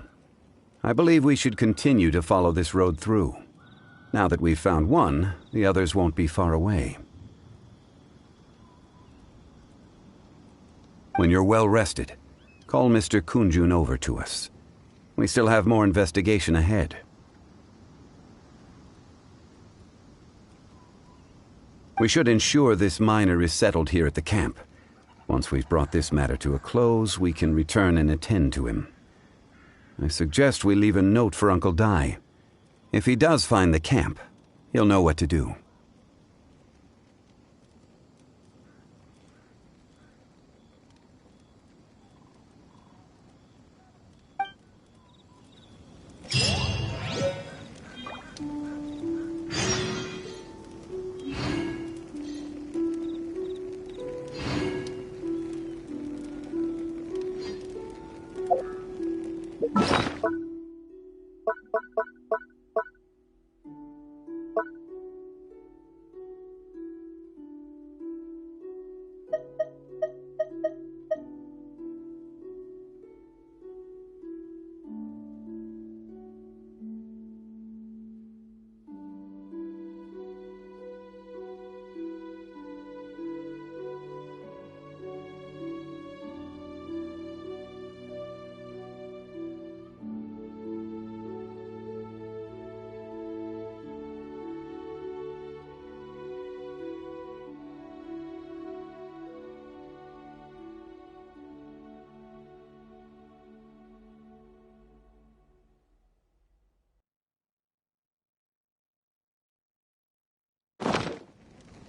I believe we should continue to follow this road through. Now that we've found one, the others won't be far away. When you're well rested, call Mr. Kunjun over to us. We still have more investigation ahead. We should ensure this miner is settled here at the camp. Once we've brought this matter to a close, we can return and attend to him. I suggest we leave a note for Uncle Dai. If he does find the camp, he'll know what to do.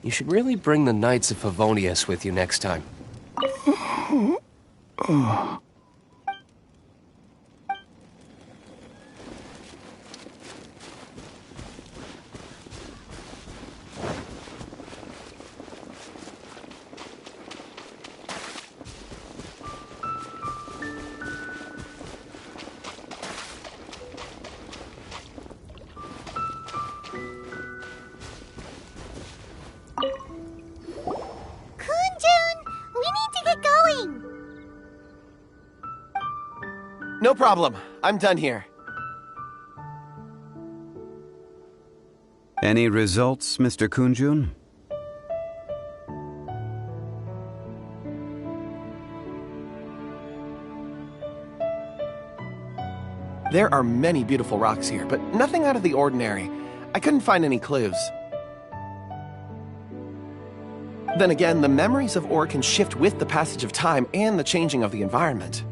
You should really bring the Knights of Favonius with you next time. No problem. I'm done here. Any results, Mr. Kunjun? There are many beautiful rocks here, but nothing out of the ordinary. I couldn't find any clues. Then again, the memories of ore can shift with the passage of time and the changing of the environment.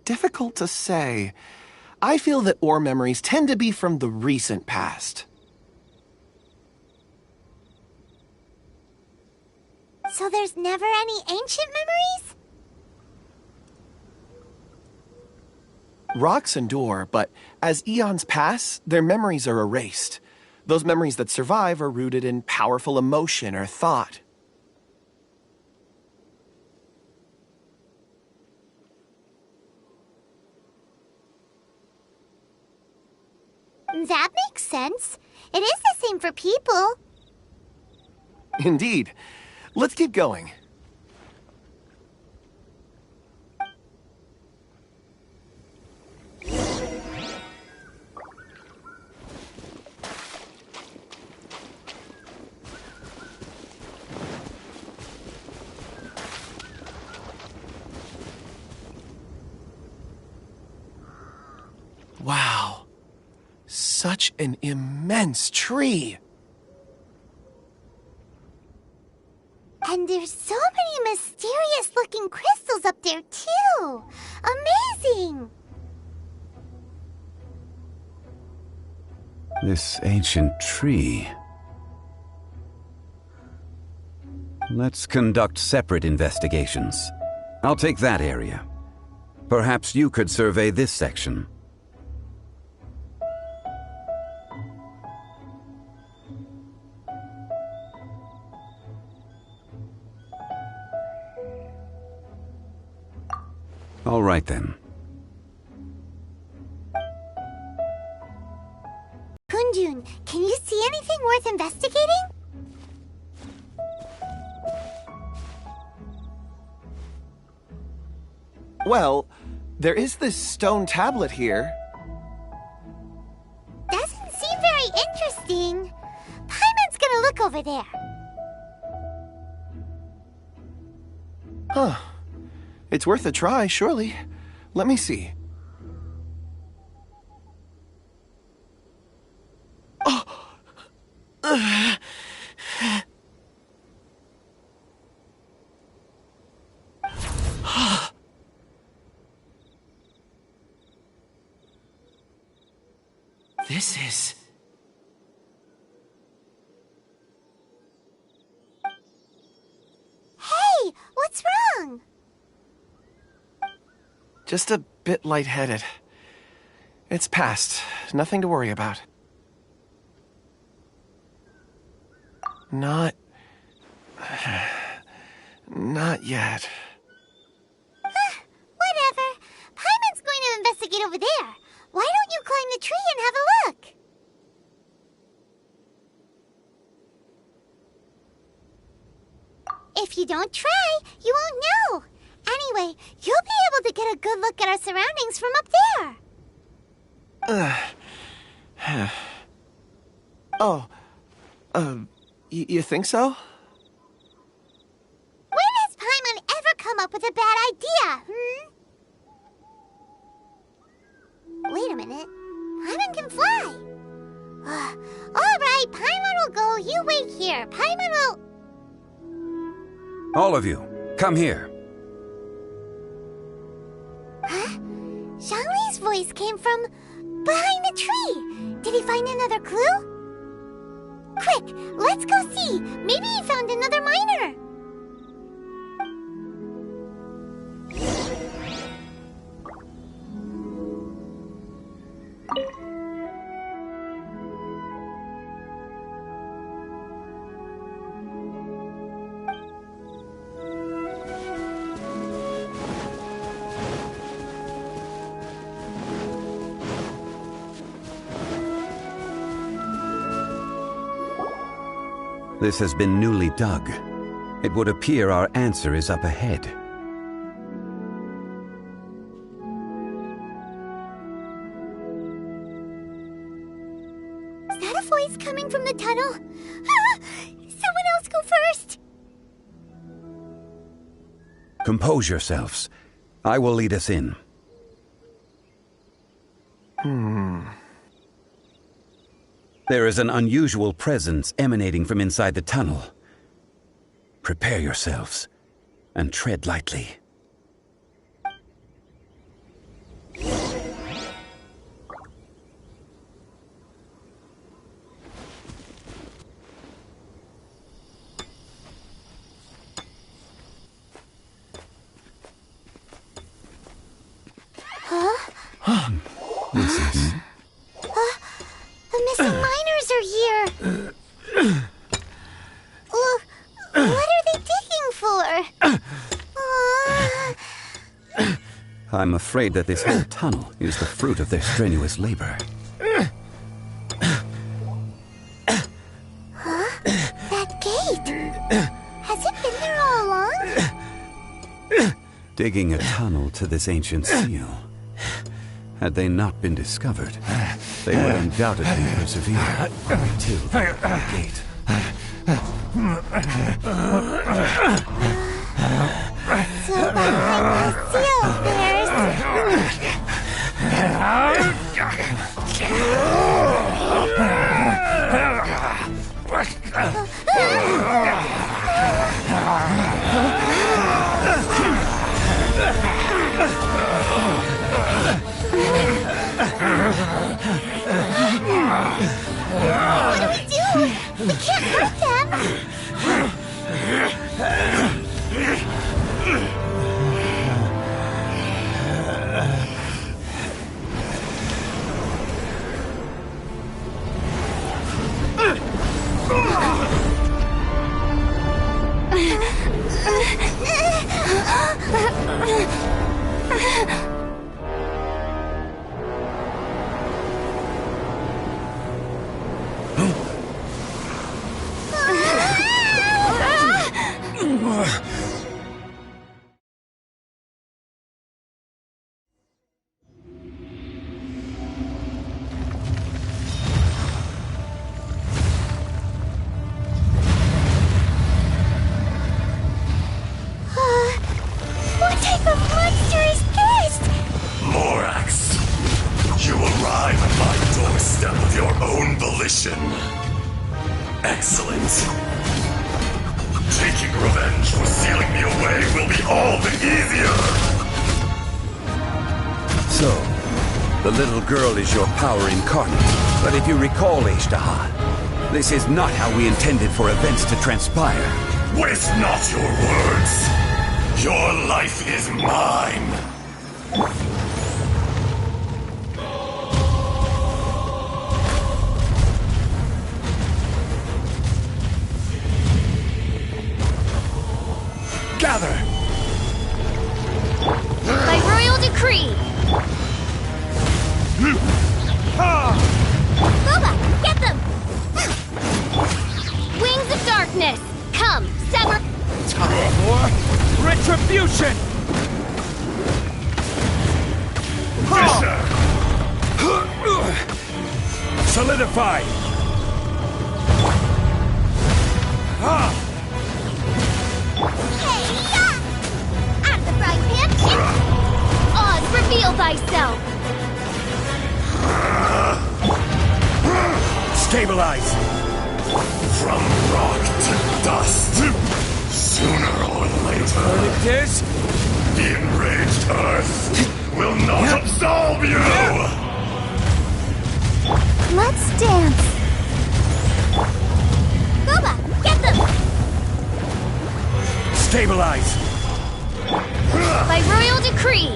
Difficult to say. I feel that ore memories tend to be from the recent past. So there's never any ancient memories? Rocks endure, but as eons pass, their memories are erased. Those memories that survive are rooted in powerful emotion or thought. That makes sense. It is the same for people. Indeed. Let's keep going. Wow. Such an immense tree. And there's so many mysterious-looking crystals up there, too. Amazing! This ancient tree. Let's conduct separate investigations. I'll take that area. Perhaps you could survey this section. All right, then. Kunjun, can you see anything worth investigating? Well, there is this stone tablet here. Doesn't seem very interesting. Paimon's gonna look over there. Huh. It's worth a try, surely. Let me see. This is... Hey, what's wrong? just a bit lightheaded. It's past. Nothing to worry about. Not yet. Whatever. Paimon's going to investigate over there. Why don't you climb the tree and have a look? If you don't try, you won't know. Anyway, you'll be able to get a good look at our surroundings from up there. You think so? When has Paimon ever come up with a bad idea, Wait a minute. Paimon can fly. All right, Paimon will go. You wait here. Paimon will... All of you, come here. Huh? Zhongli's voice came from behind the tree. Did he find another clue? Quick, let's go see. Maybe he found another miner. This has been newly dug. It would appear our answer is up ahead. Is that a voice coming from the tunnel? Someone else go first! Compose yourselves. I will lead us in. There is an unusual presence emanating from inside the tunnel. Prepare yourselves and tread lightly. This is... The missing miners are here. What are they digging for? I'm afraid that this whole tunnel is the fruit of their strenuous labor. Digging a tunnel to this ancient seal. Had they not been discovered, they would undoubtedly persevere until the gate. So behind the seal there's... What do we do? We can't hurt them. What type of monster is this? Morax, you arrive at my doorstep of your own volition. Excellent. Taking revenge for sealing me away will be all the easier. So, the little girl is your power incarnate. But if you recall, Ishtaha, this is not how we intended for events to transpire. Waste not your words. Your life is mine. Gather! By royal decree! Boba, get them! Wings of darkness! Come, sever... Time for retribution! Solidify! Out of the frying pan! Oz, reveal thyself! Stabilize! From rock to dust. Sooner or later. It is? The enraged earth will not absolve you! Let's dance. Boba, get them! Stabilize! By royal decree!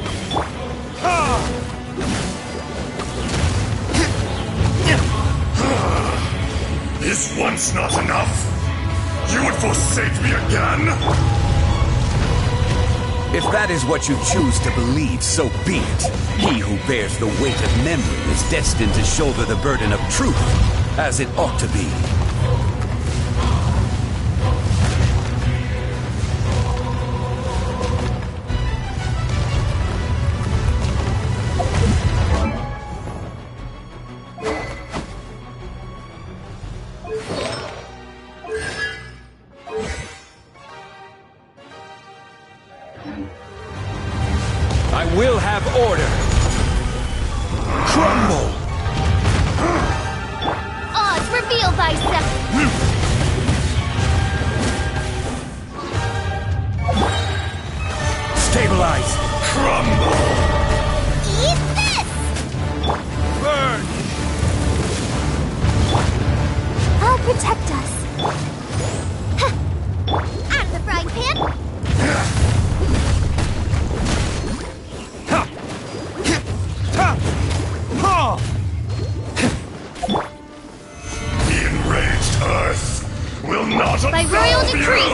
Is once not enough? You would forsake me again? If that is what you choose to believe, so be it. He who bears the weight of memory is destined to shoulder the burden of truth, as it ought to be. I will have order! Crumble! Oz, reveal thyself! Stabilize! Crumble! Eat this! Burn! I'll protect us. Out of the frying pan! The enraged earth will not By royal absolve decree!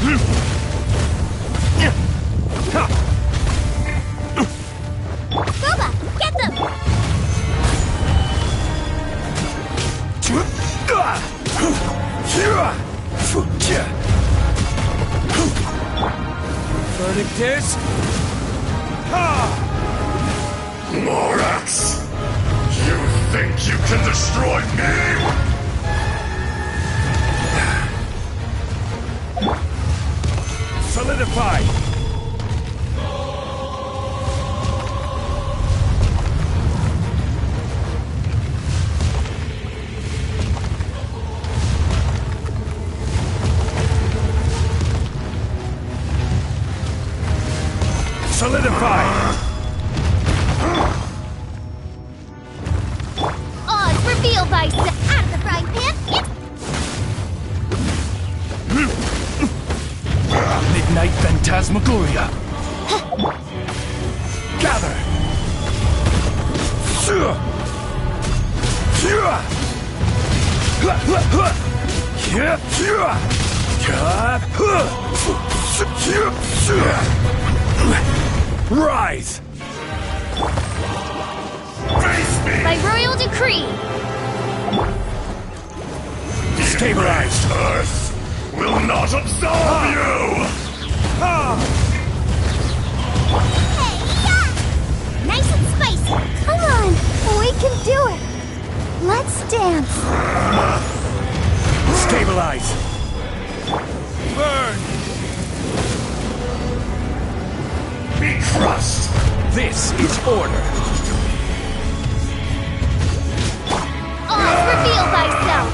you! verdict is... Morax! You think you can destroy me? Solidify! Solidify! Oz, reveal thyself! Out of the frying pan! Midnight Phantasmagoria! Gather! Rise! Face me! By royal decree! Stabilize! Earth will not absolve you! Nice and spicy. Come on, we can do it. Let's dance. Stabilize! Burn! Be crushed! This is order! Oz, reveal thyself!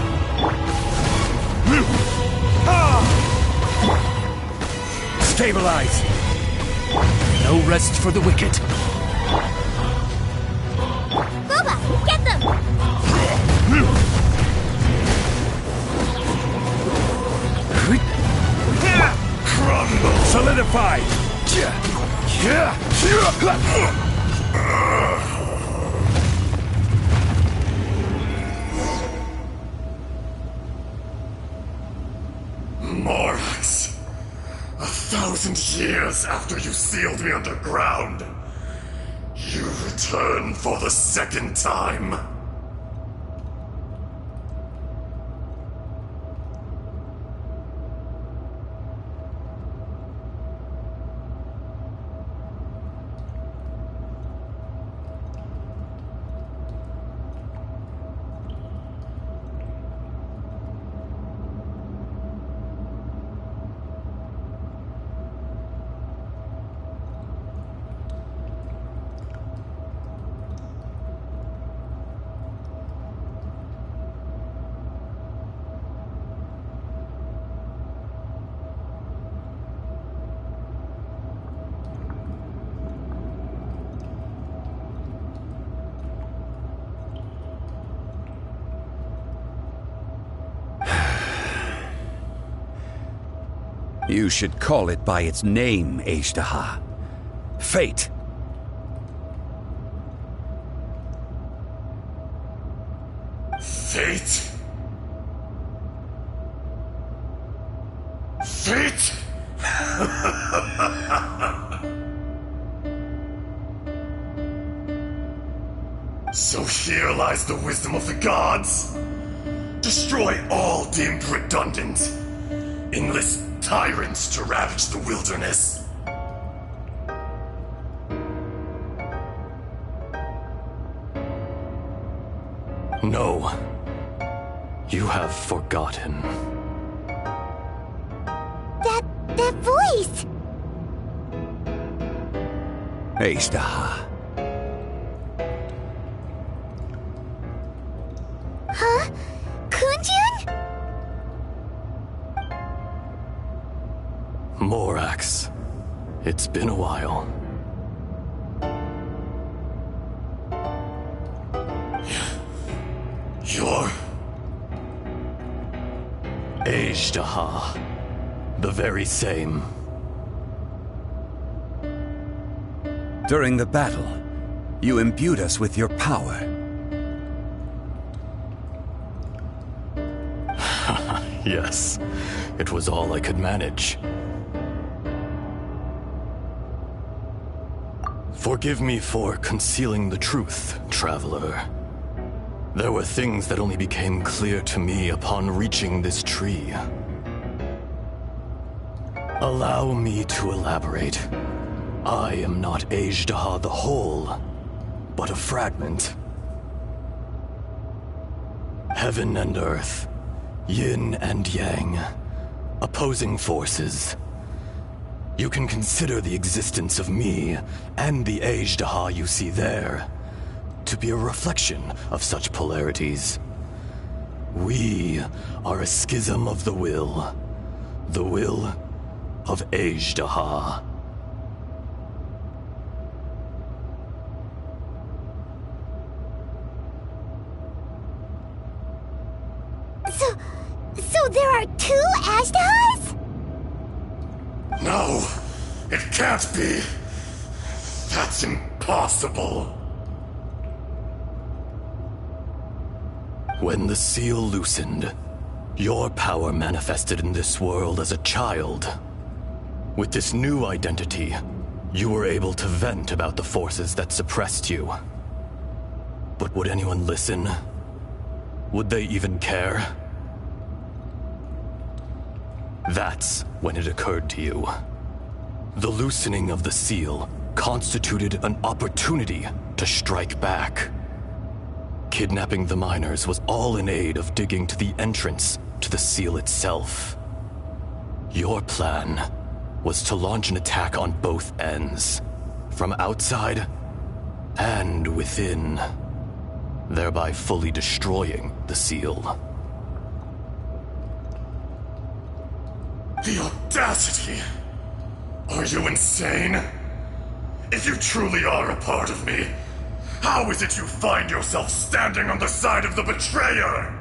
Stabilize! No rest for the wicked. Boba, get them! Crumble! Solidify! Morax, 1,000 years after you sealed me underground, you return for the second time. You should call it by its name, Ashtaha. Fate. Fate? Fate? So here lies the wisdom of the gods. Destroy all deemed redundant. Enlist tyrants to ravage the wilderness. No. You have forgotten. That voice! Ashtaha. Huh? Kunjun? Morax. It's been a while. You're... Ashtaha. The very same. During the battle, you imbued us with your power. Yes. It was all I could manage. Forgive me for concealing the truth, traveler. There were things that only became clear to me upon reaching this tree. Allow me to elaborate. I am not Azhdaha the whole, but a fragment. Heaven and earth, yin and yang, opposing forces. You can consider the existence of me and the Azhdaha you see there to be a reflection of such polarities. We are a schism of the will of Azhdaha. So there are two Azhdahas? No, it can't be. That's impossible. When the seal loosened, your power manifested in this world as a child. With this new identity, you were able to vent about the forces that suppressed you. But would anyone listen? Would they even care? That's when it occurred to you. The loosening of the seal constituted an opportunity to strike back. Kidnapping the miners was all in aid of digging to the entrance to the seal itself. Your plan was to launch an attack on both ends, from outside and within, thereby fully destroying the seal. The audacity! Are you insane? If you truly are a part of me, how is it you find yourself standing on the side of the betrayer?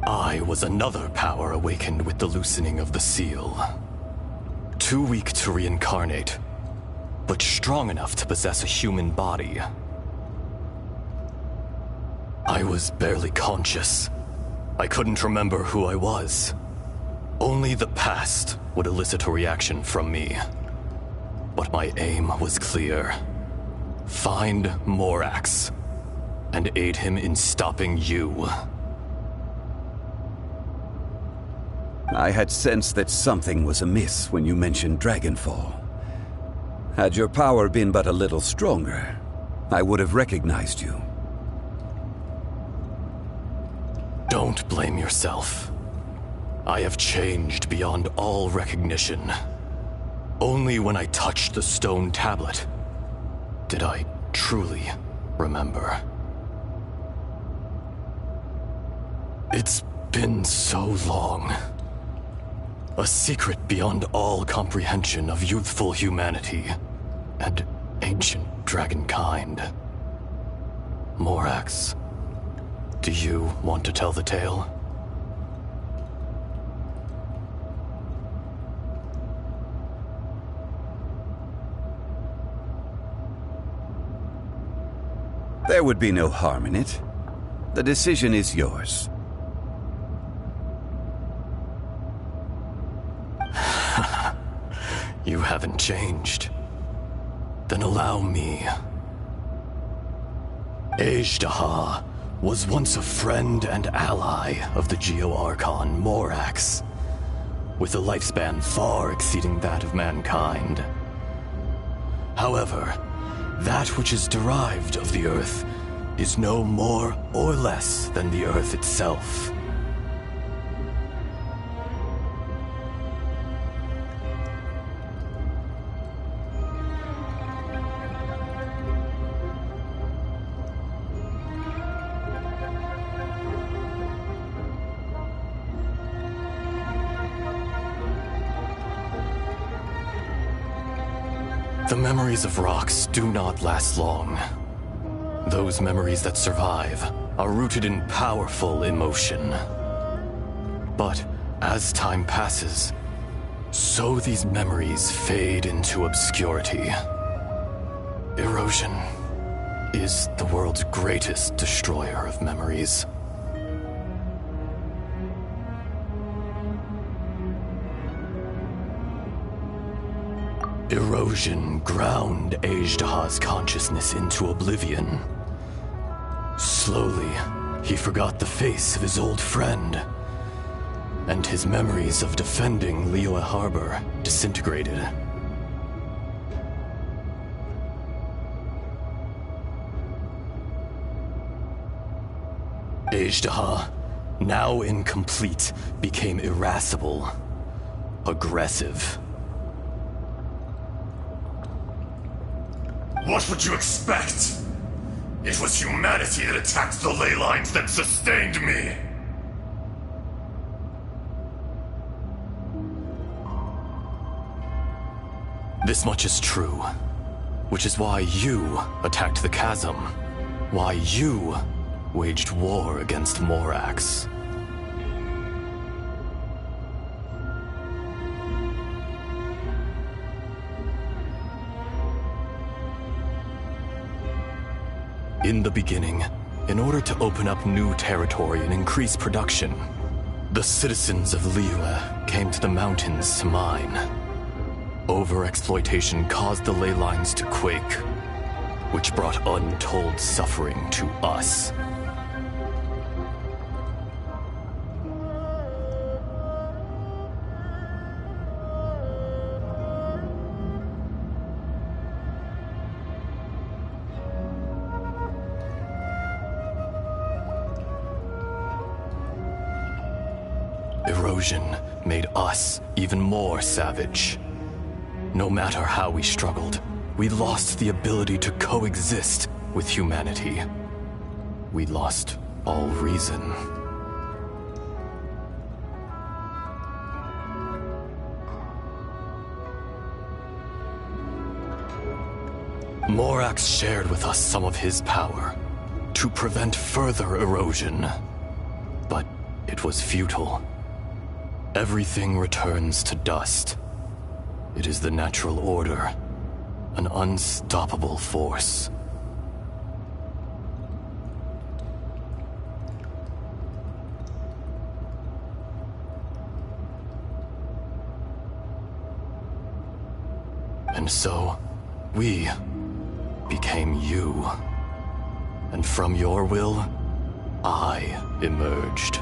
I was another power awakened with the loosening of the seal. Too weak to reincarnate, but strong enough to possess a human body. I was barely conscious. I couldn't remember who I was. Only the past would elicit a reaction from me. But my aim was clear. Find Morax, and aid him in stopping you. I had sensed that something was amiss when you mentioned Dragonfall. Had your power been but a little stronger, I would have recognized you. Don't blame yourself. I have changed beyond all recognition. Only when I touched the stone tablet did I truly remember. It's been so long. A secret beyond all comprehension of youthful humanity and ancient dragonkind. Morax, do you want to tell the tale? There would be no harm in it. The decision is yours. You haven't changed. Then allow me. Azhdaha was once a friend and ally of the Geo-Archon Morax, with a lifespan far exceeding that of mankind. However, that which is derived of the Earth is no more or less than the Earth itself. The memories of rocks do not last long. Those memories that survive are rooted in powerful emotion. But as time passes, so these memories fade into obscurity. Erosion is the world's greatest destroyer of memories. Erosion ground Azhdaha's consciousness into oblivion. Slowly, he forgot the face of his old friend. and his memories of defending Liyue Harbor disintegrated. Azhdaha, now incomplete, became irascible, aggressive. What would you expect? It was humanity that attacked the ley lines that sustained me. This much is true, which is why you attacked the chasm, why you waged war against Morax. In the beginning, in order to open up new territory and increase production, the citizens of Liyue came to the mountains to mine. Overexploitation caused the ley lines to quake, which brought untold suffering to us. Erosion made us even more savage. No matter how we struggled, we lost the ability to coexist with humanity. We lost all reason. Morax shared with us some of his power to prevent further erosion, but it was futile. Everything returns to dust. It is the natural order, an unstoppable force. And so, we became you. And from your will, I emerged.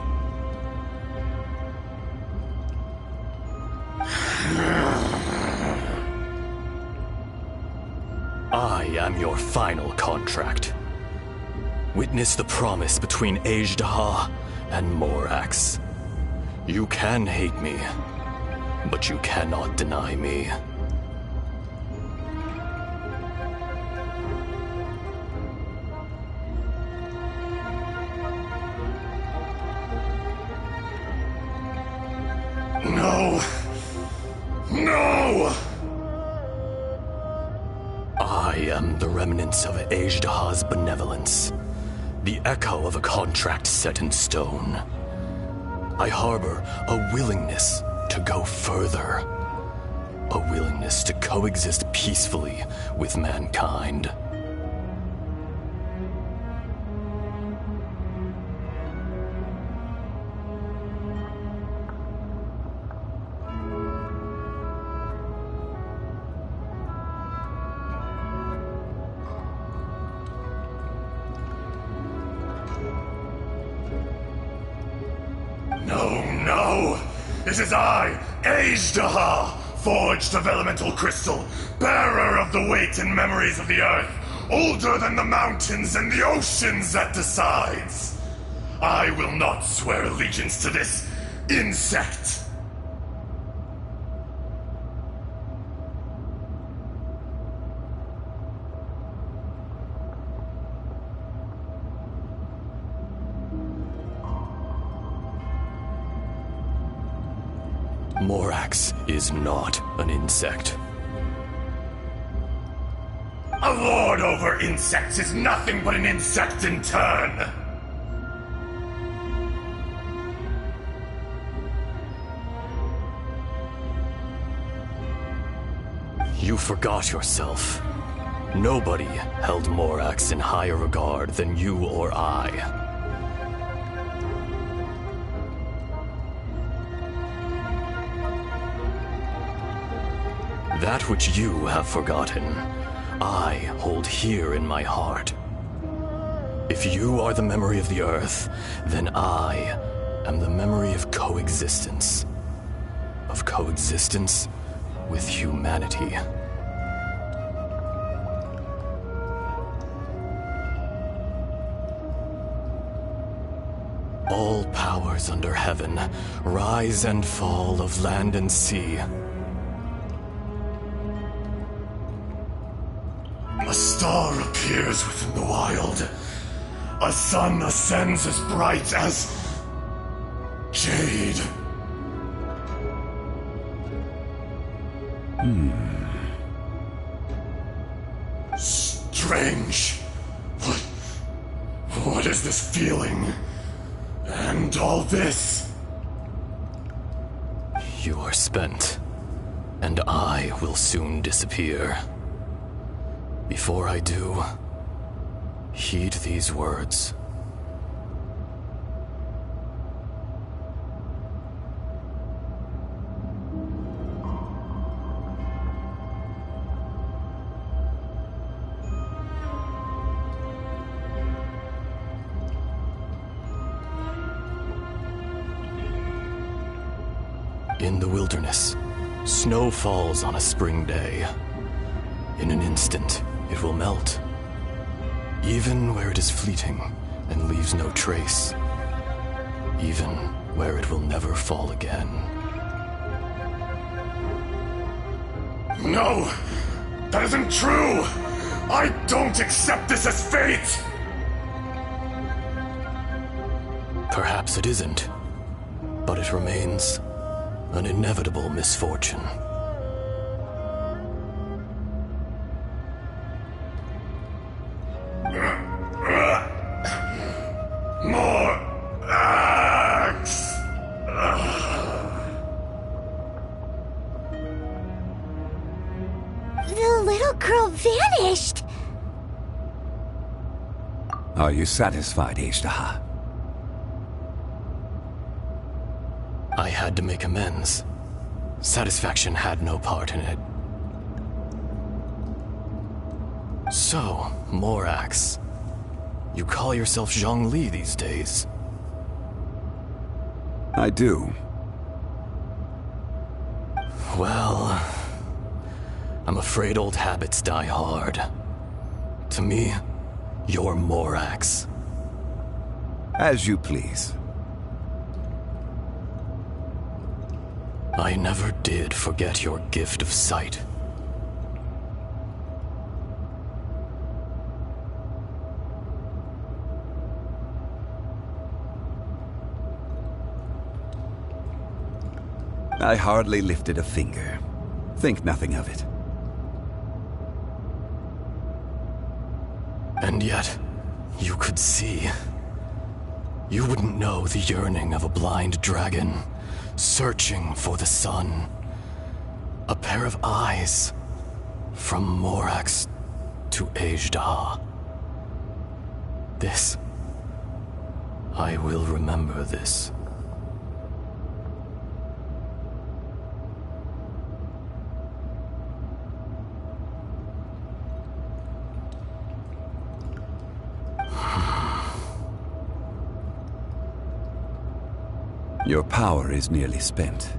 I am your final contract. Witness the promise between Azhdaha and Morax. You can hate me, but you cannot deny me. No! No! I am the remnants of Azhdaha's benevolence, the echo of a contract set in stone. I harbor a willingness to go further, a willingness to coexist peacefully with mankind. It is I, Azhdaha, forged of elemental crystal, bearer of the weight and memories of the earth, older than the mountains and the oceans that decides. I will not swear allegiance to this insect. Morax is not an insect. A lord over insects is nothing but an insect in turn. You forgot yourself. Nobody held Morax in higher regard than you or I. That which you have forgotten, I hold here in my heart. If you are the memory of the earth, then I am the memory of coexistence. Of coexistence with humanity. All powers under heaven, rise and fall of land and sea. A star appears within the wild. A sun ascends as bright as jade. Strange. What is this feeling? And all this? You are spent, and I will soon disappear. Before I do, heed these words. In the wilderness, snow falls on a spring day. In an instant, it will melt. Even where it is fleeting and leaves no trace. Even where it will never fall again. No! That isn't true! I don't accept this as fate! Perhaps it isn't, but it remains an inevitable misfortune. More axe! The little girl vanished! Are you satisfied, Ishtaha? I had to make amends. Satisfaction had no part in it. So, Morax, you call yourself Zhongli these days? I do. Well, I'm afraid old habits die hard. To me, you're Morax. As you please. I never did forget your gift of sight. I hardly lifted a finger. Think nothing of it. And yet, you could see. You wouldn't know the yearning of a blind dragon, searching for the sun. A pair of eyes, from Morax to Ejdah. This, I will remember this. Your power is nearly spent.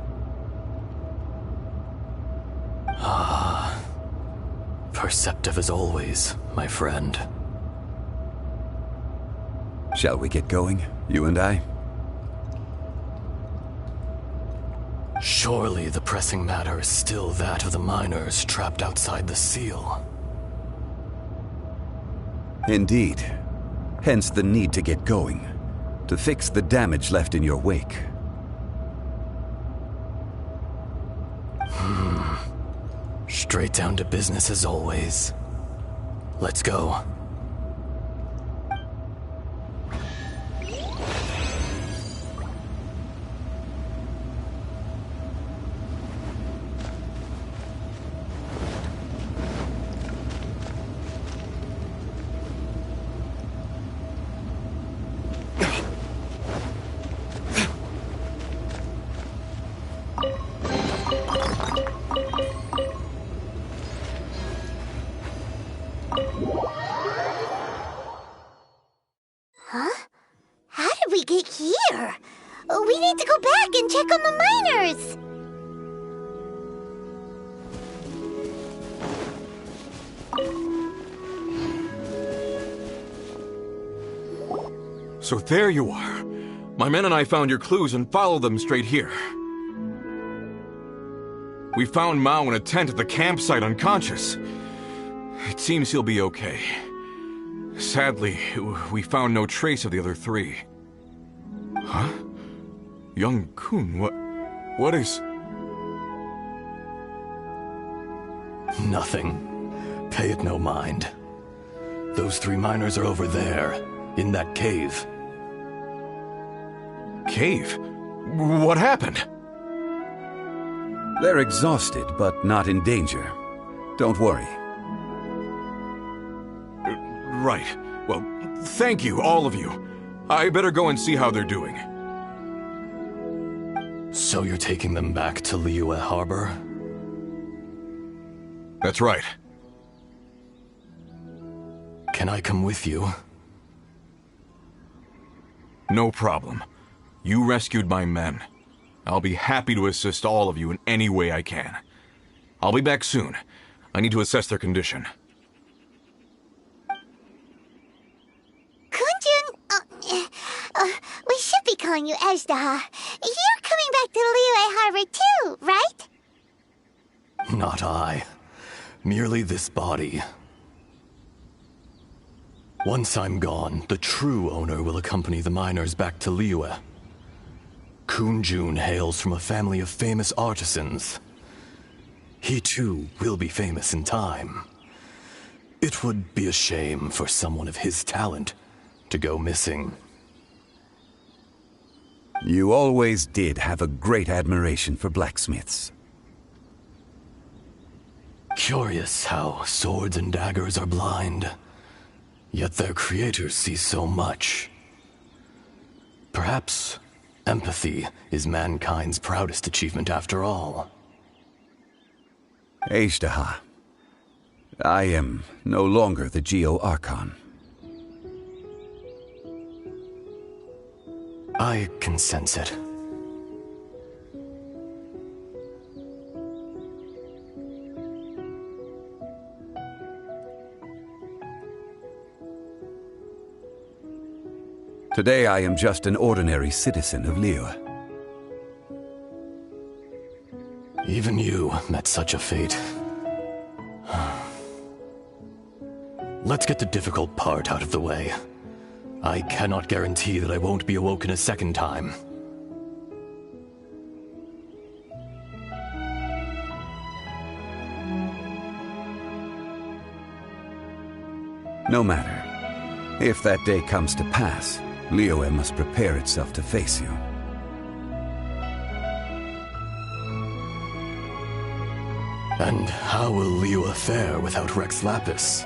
Perceptive as always, my friend. Shall we get going, you and I? Surely the pressing matter is still that of the miners trapped outside the seal. Indeed. Hence the need to get going. To fix the damage left in your wake. Straight down to business as always. Let's go. check on the miners! So there you are. My men and I found your clues and followed them straight here. We found Mao in a tent at the campsite unconscious. It seems he'll be okay. Sadly, we found no trace of the other three. Huh? Young Kun, what is... Nothing. Pay it no mind. Those 3 miners are over there, in that cave. Cave? What happened? They're exhausted, but not in danger. Don't worry. Right. Well, thank you, all of you. I better go and see how they're doing. So you're taking them back to Liyue Harbor? That's right. Can I come with you? No problem. You rescued my men. I'll be happy to assist all of you in any way I can. I'll be back soon. I need to assess their condition. Kunjun, we should be calling you Ezda. You're coming back to Liyue Harbor too, right? Not I. Merely this body. Once I'm gone, the true owner will accompany the miners back to Liyue. Kunjun hails from a family of famous artisans. He too will be famous in time. It would be a shame for someone of his talent to go missing. You always did have a great admiration for blacksmiths. Curious how swords and daggers are blind, yet their creators see so much. Perhaps empathy is mankind's proudest achievement after all. Ezda, I am no longer the Geo-Archon. I can sense it. Today I am just an ordinary citizen of Liyue. Even you met such a fate. Let's get the difficult part out of the way. I cannot guarantee that I won't be awoken a second time. No matter. If that day comes to pass, Liyue must prepare itself to face you. And how will Liyue fare without Rex Lapis?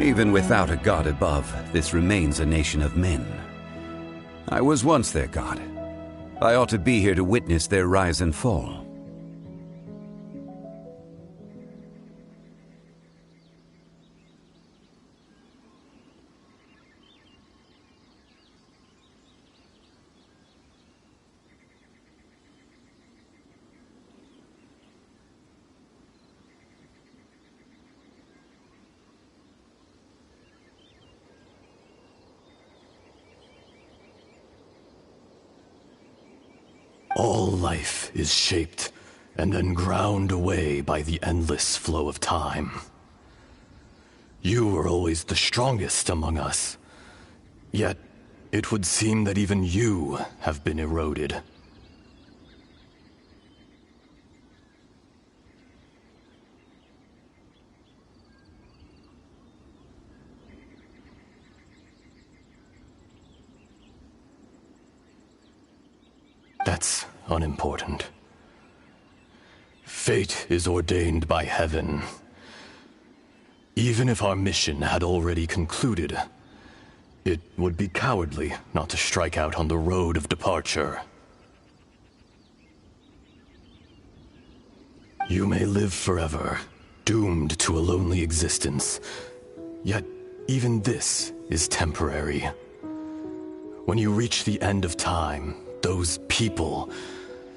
Even without a god above, this remains a nation of men. I was once their god. I ought to be here to witness their rise and fall. All life is shaped and then ground away by the endless flow of time. You were always the strongest among us, yet it would seem that even you have been eroded. That's unimportant. Fate is ordained by heaven. Even if our mission had already concluded, it would be cowardly not to strike out on the road of departure. You may live forever, doomed to a lonely existence, yet even this is temporary. When you reach the end of time, those people,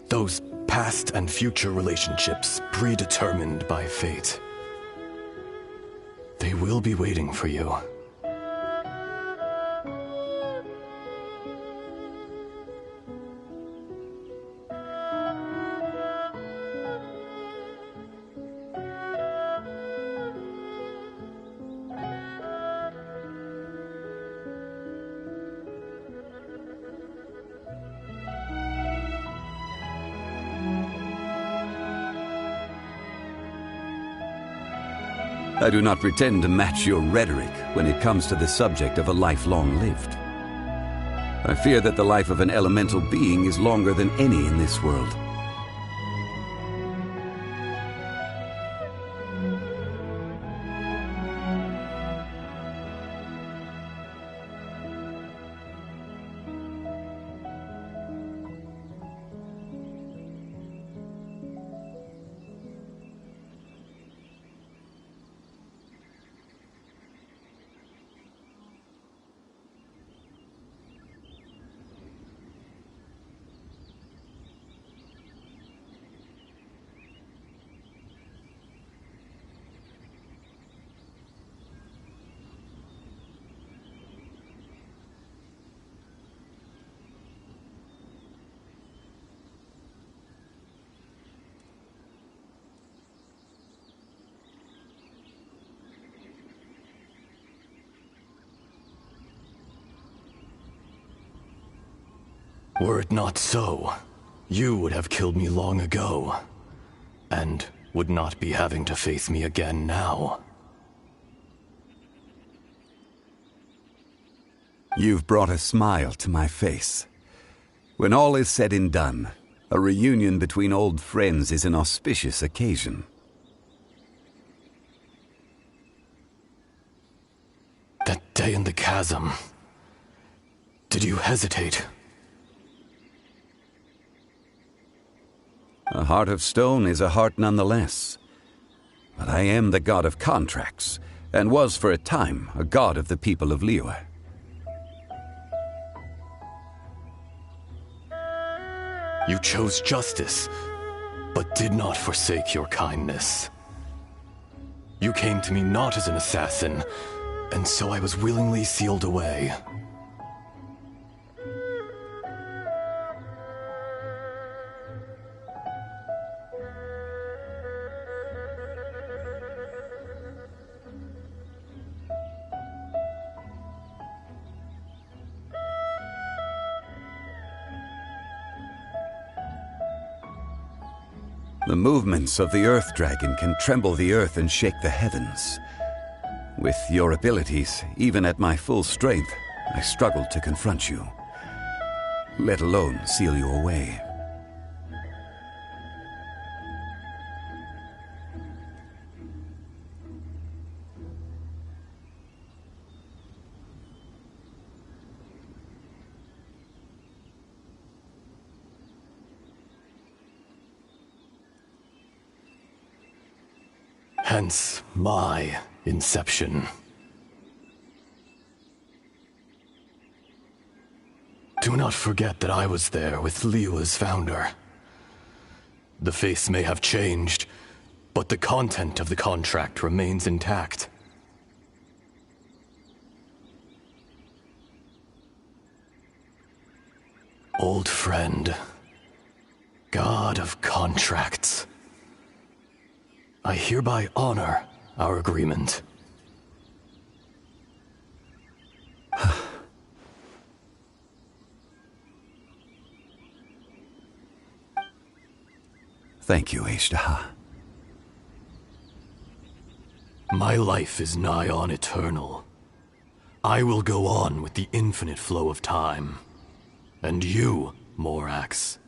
those past and future relationships predetermined by fate, they will be waiting for you. I do not pretend to match your rhetoric when it comes to the subject of a life long lived. I fear that the life of an elemental being is longer than any in this world. Were it not so, you would have killed me long ago, and would not be having to face me again now. You've brought a smile to my face. When all is said and done, a reunion between old friends is an auspicious occasion. That day in the chasm, did you hesitate? A heart of stone is a heart nonetheless. But I am the god of contracts, and was for a time a god of the people of Liyue. You chose justice, but did not forsake your kindness. You came to me not as an assassin, and so I was willingly sealed away. The movements of the Earth Dragon can tremble the earth and shake the heavens. With your abilities, even at my full strength, I struggled to confront you, let alone seal you away. Hence my inception. Do not forget that I was there with Liyue's founder. The face may have changed, but the content of the contract remains intact. Old friend, god of contracts. I hereby honor our agreement. Thank you, Ishtaha. My life is nigh on eternal. I will go on with the infinite flow of time. And you, Morax,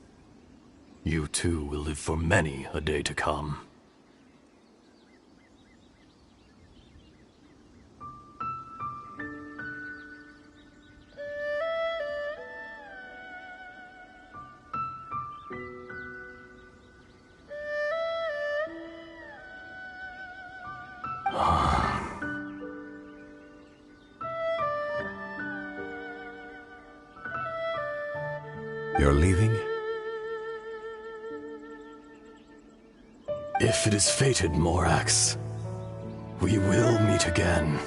you too will live for many a day to come. You're leaving? If it is fated, Morax, we will meet again.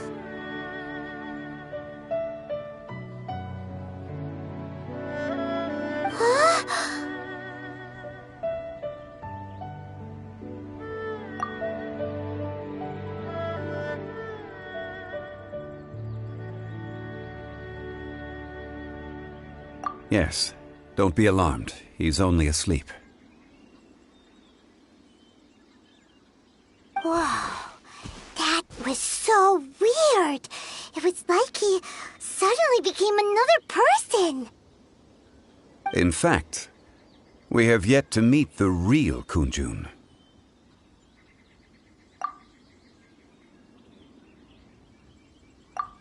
Yes. Don't be alarmed. He's only asleep. Whoa. That was so weird. It was like he suddenly became another person. In fact, we have yet to meet the real Kunjun.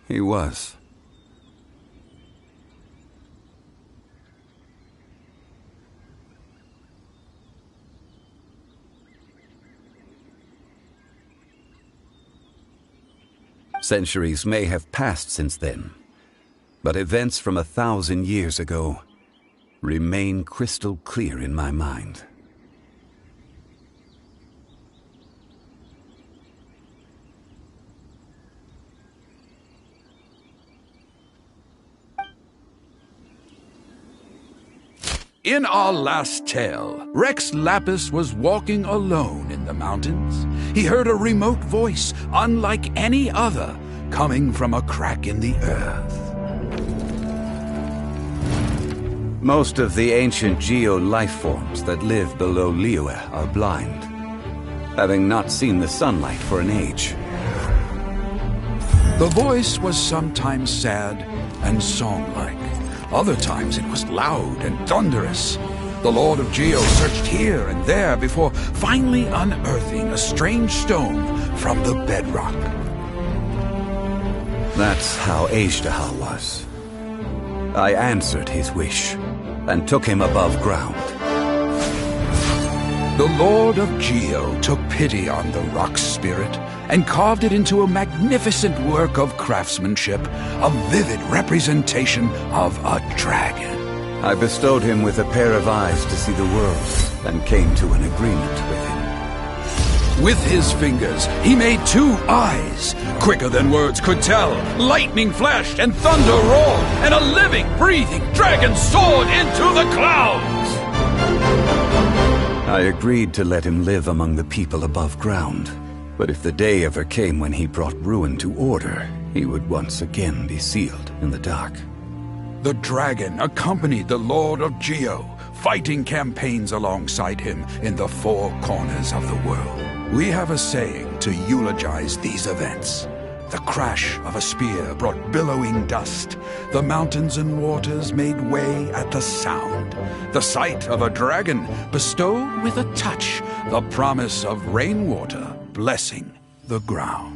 He was. Centuries may have passed since then, but events from 1,000 years ago remain crystal clear in my mind. In our last tale, Rex Lapis was walking alone in the mountains. He heard a remote voice, unlike any other, coming from a crack in the earth. Most of the ancient geo-life forms that live below Liyue are blind, having not seen the sunlight for an age. The voice was sometimes sad and song-like. Other times it was loud and thunderous. The Lord of Geo searched here and there before finally unearthing a strange stone from the bedrock. That's how Azhdaha was. I answered his wish and took him above ground. The Lord of Geo took pity on the rock spirit and carved it into a magnificent work of craftsmanship, a vivid representation of a dragon. I bestowed him with a pair of eyes to see the world and came to an agreement with him. With his fingers, he made 2 eyes. Quicker than words could tell, lightning flashed and thunder roared, and a living, breathing dragon soared into the clouds! I agreed to let him live among the people above ground. But if the day ever came when he brought ruin to order, he would once again be sealed in the dark. The dragon accompanied the Lord of Geo, fighting campaigns alongside him in the 4 corners of the world. We have a saying to eulogize these events. The crash of a spear brought billowing dust. The mountains and waters made way at the sound. The sight of a dragon bestowed with a touch the promise of rainwater blessing the ground.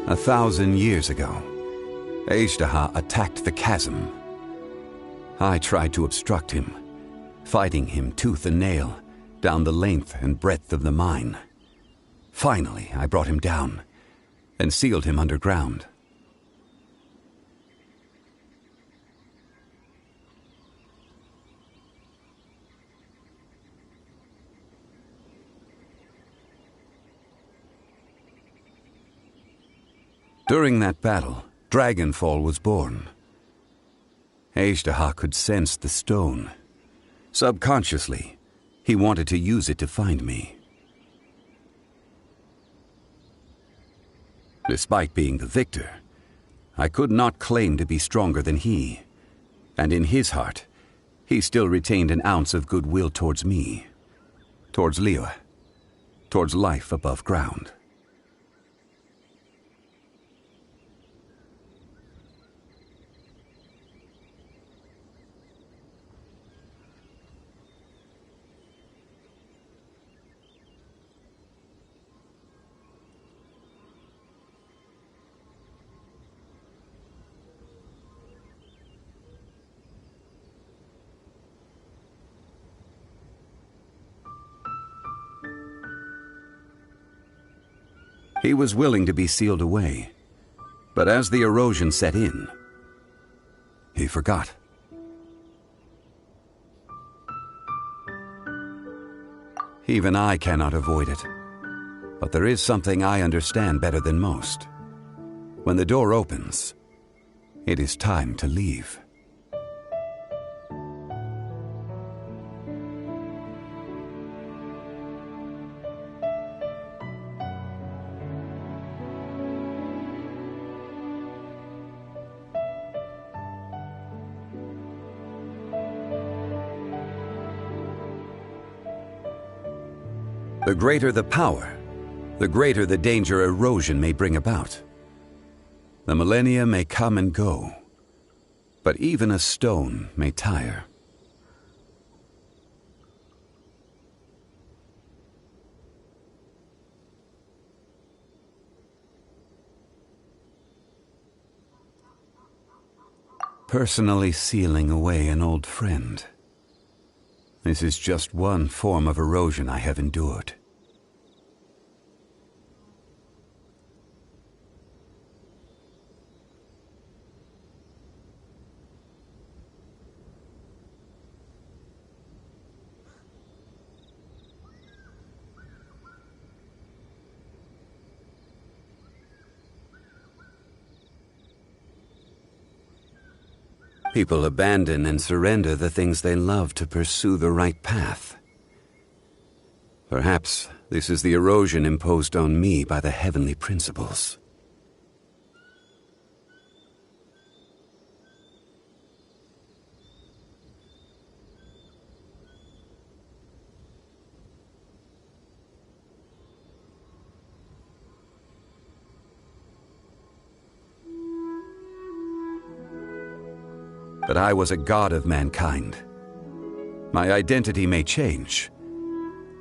A 1,000 years ago, Azhdaha attacked the chasm. I tried to obstruct him, fighting him tooth and nail down the length and breadth of the mine. Finally, I brought him down and sealed him underground. During that battle, Dragonfall was born. Azhdaha could sense the stone. Subconsciously, he wanted to use it to find me. Despite being the victor, I could not claim to be stronger than he. And in his heart, he still retained an ounce of goodwill towards me, towards Liyue, towards life above ground. He was willing to be sealed away, but as the erosion set in, he forgot. Even I cannot avoid it, but there is something I understand better than most. When the door opens, it is time to leave. The greater the power, the greater the danger erosion may bring about. The millennia may come and go, but even a stone may tire. Personally sealing away an old friend. This is just one form of erosion I have endured. People abandon and surrender the things they love to pursue the right path. Perhaps this is the erosion imposed on me by the heavenly principles. But I was a god of mankind. My identity may change,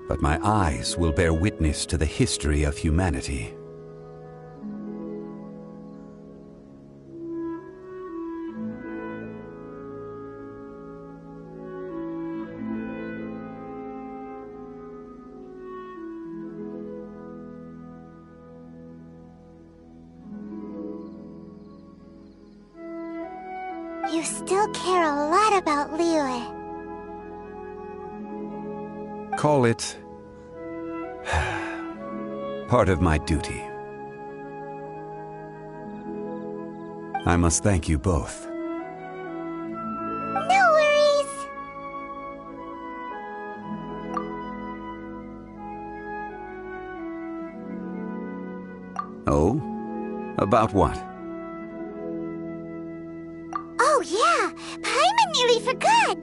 but my eyes will bear witness to the history of humanity. You still care a lot about Liyue. Call it part of my duty. I must thank you both. No worries. Oh? About what? Oh yeah, Paimon nearly forgot.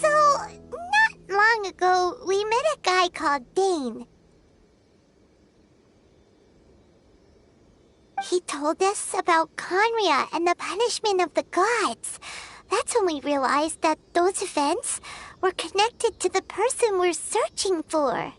So, not long ago, we met a guy called Dane. He told us about Conria and the punishment of the gods. That's when we realized that those events were connected to the person we're searching for.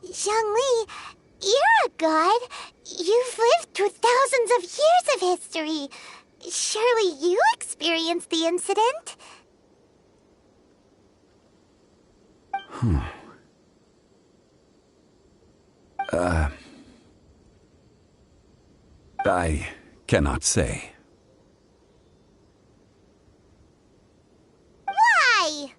Zhongli, you're a god. You've lived through thousands of years of history. Surely you experienced the incident? I cannot say. Why?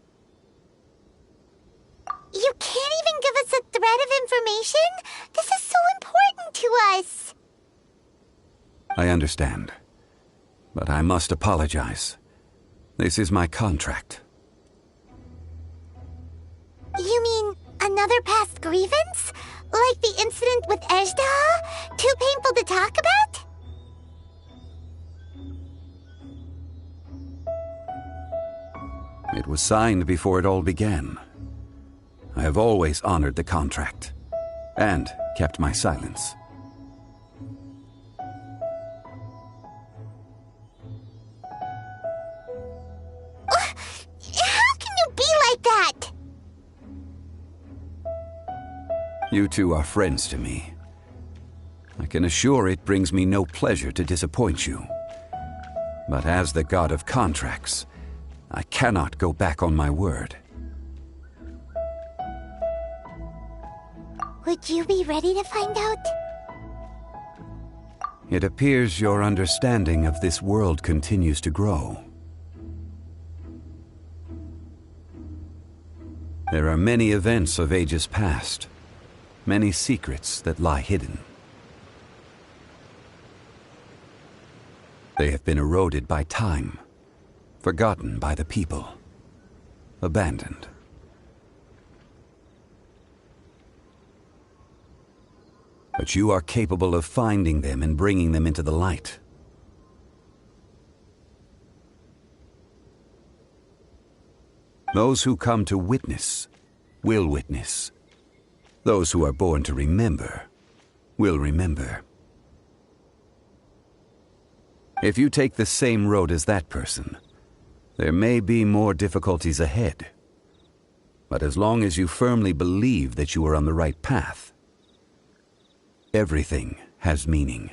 You can't even give us a thread of information? This is so important to us. I understand, but I must apologize. This is my contract. You mean another past grievance? Like the incident with Ejda? Too painful to talk about? It was signed before it all began. I have always honored the contract, and kept my silence. How can you be like that? You two are friends to me. I can assure it brings me no pleasure to disappoint you. But as the god of contracts, I cannot go back on my word. Would you be ready to find out? It appears your understanding of this world continues to grow. There are many events of ages past, many secrets that lie hidden. They have been eroded by time, forgotten by the people, abandoned. But you are capable of finding them and bringing them into the light. Those who come to witness will witness. Those who are born to remember will remember. If you take the same road as that person, there may be more difficulties ahead. But as long as you firmly believe that you are on the right path, everything has meaning.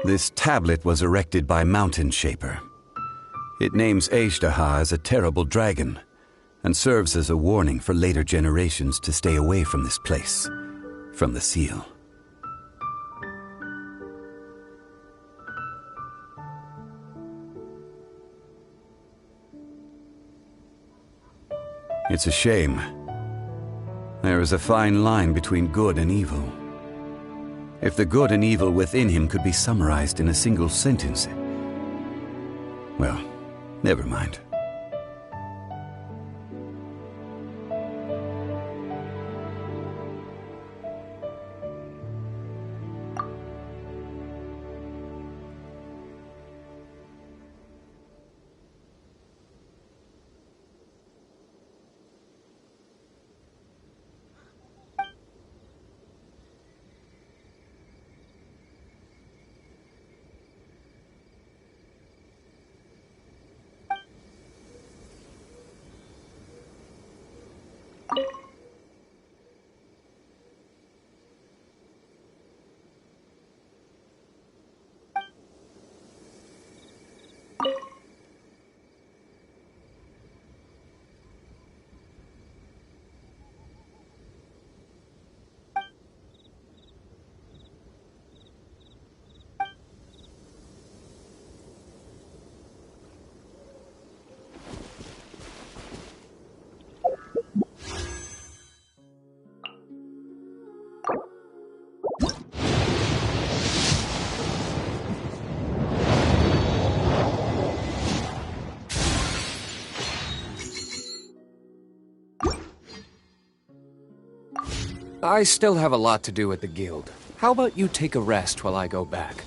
This tablet was erected by Mountain Shaper. It names Ashtaha as a terrible dragon, and serves as a warning for later generations to stay away from this place, from the seal. It's a shame. There is a fine line between good and evil. If the good and evil within him could be summarized in a single sentence... Well, never mind. I still have a lot to do at the guild. How about you take a rest while I go back?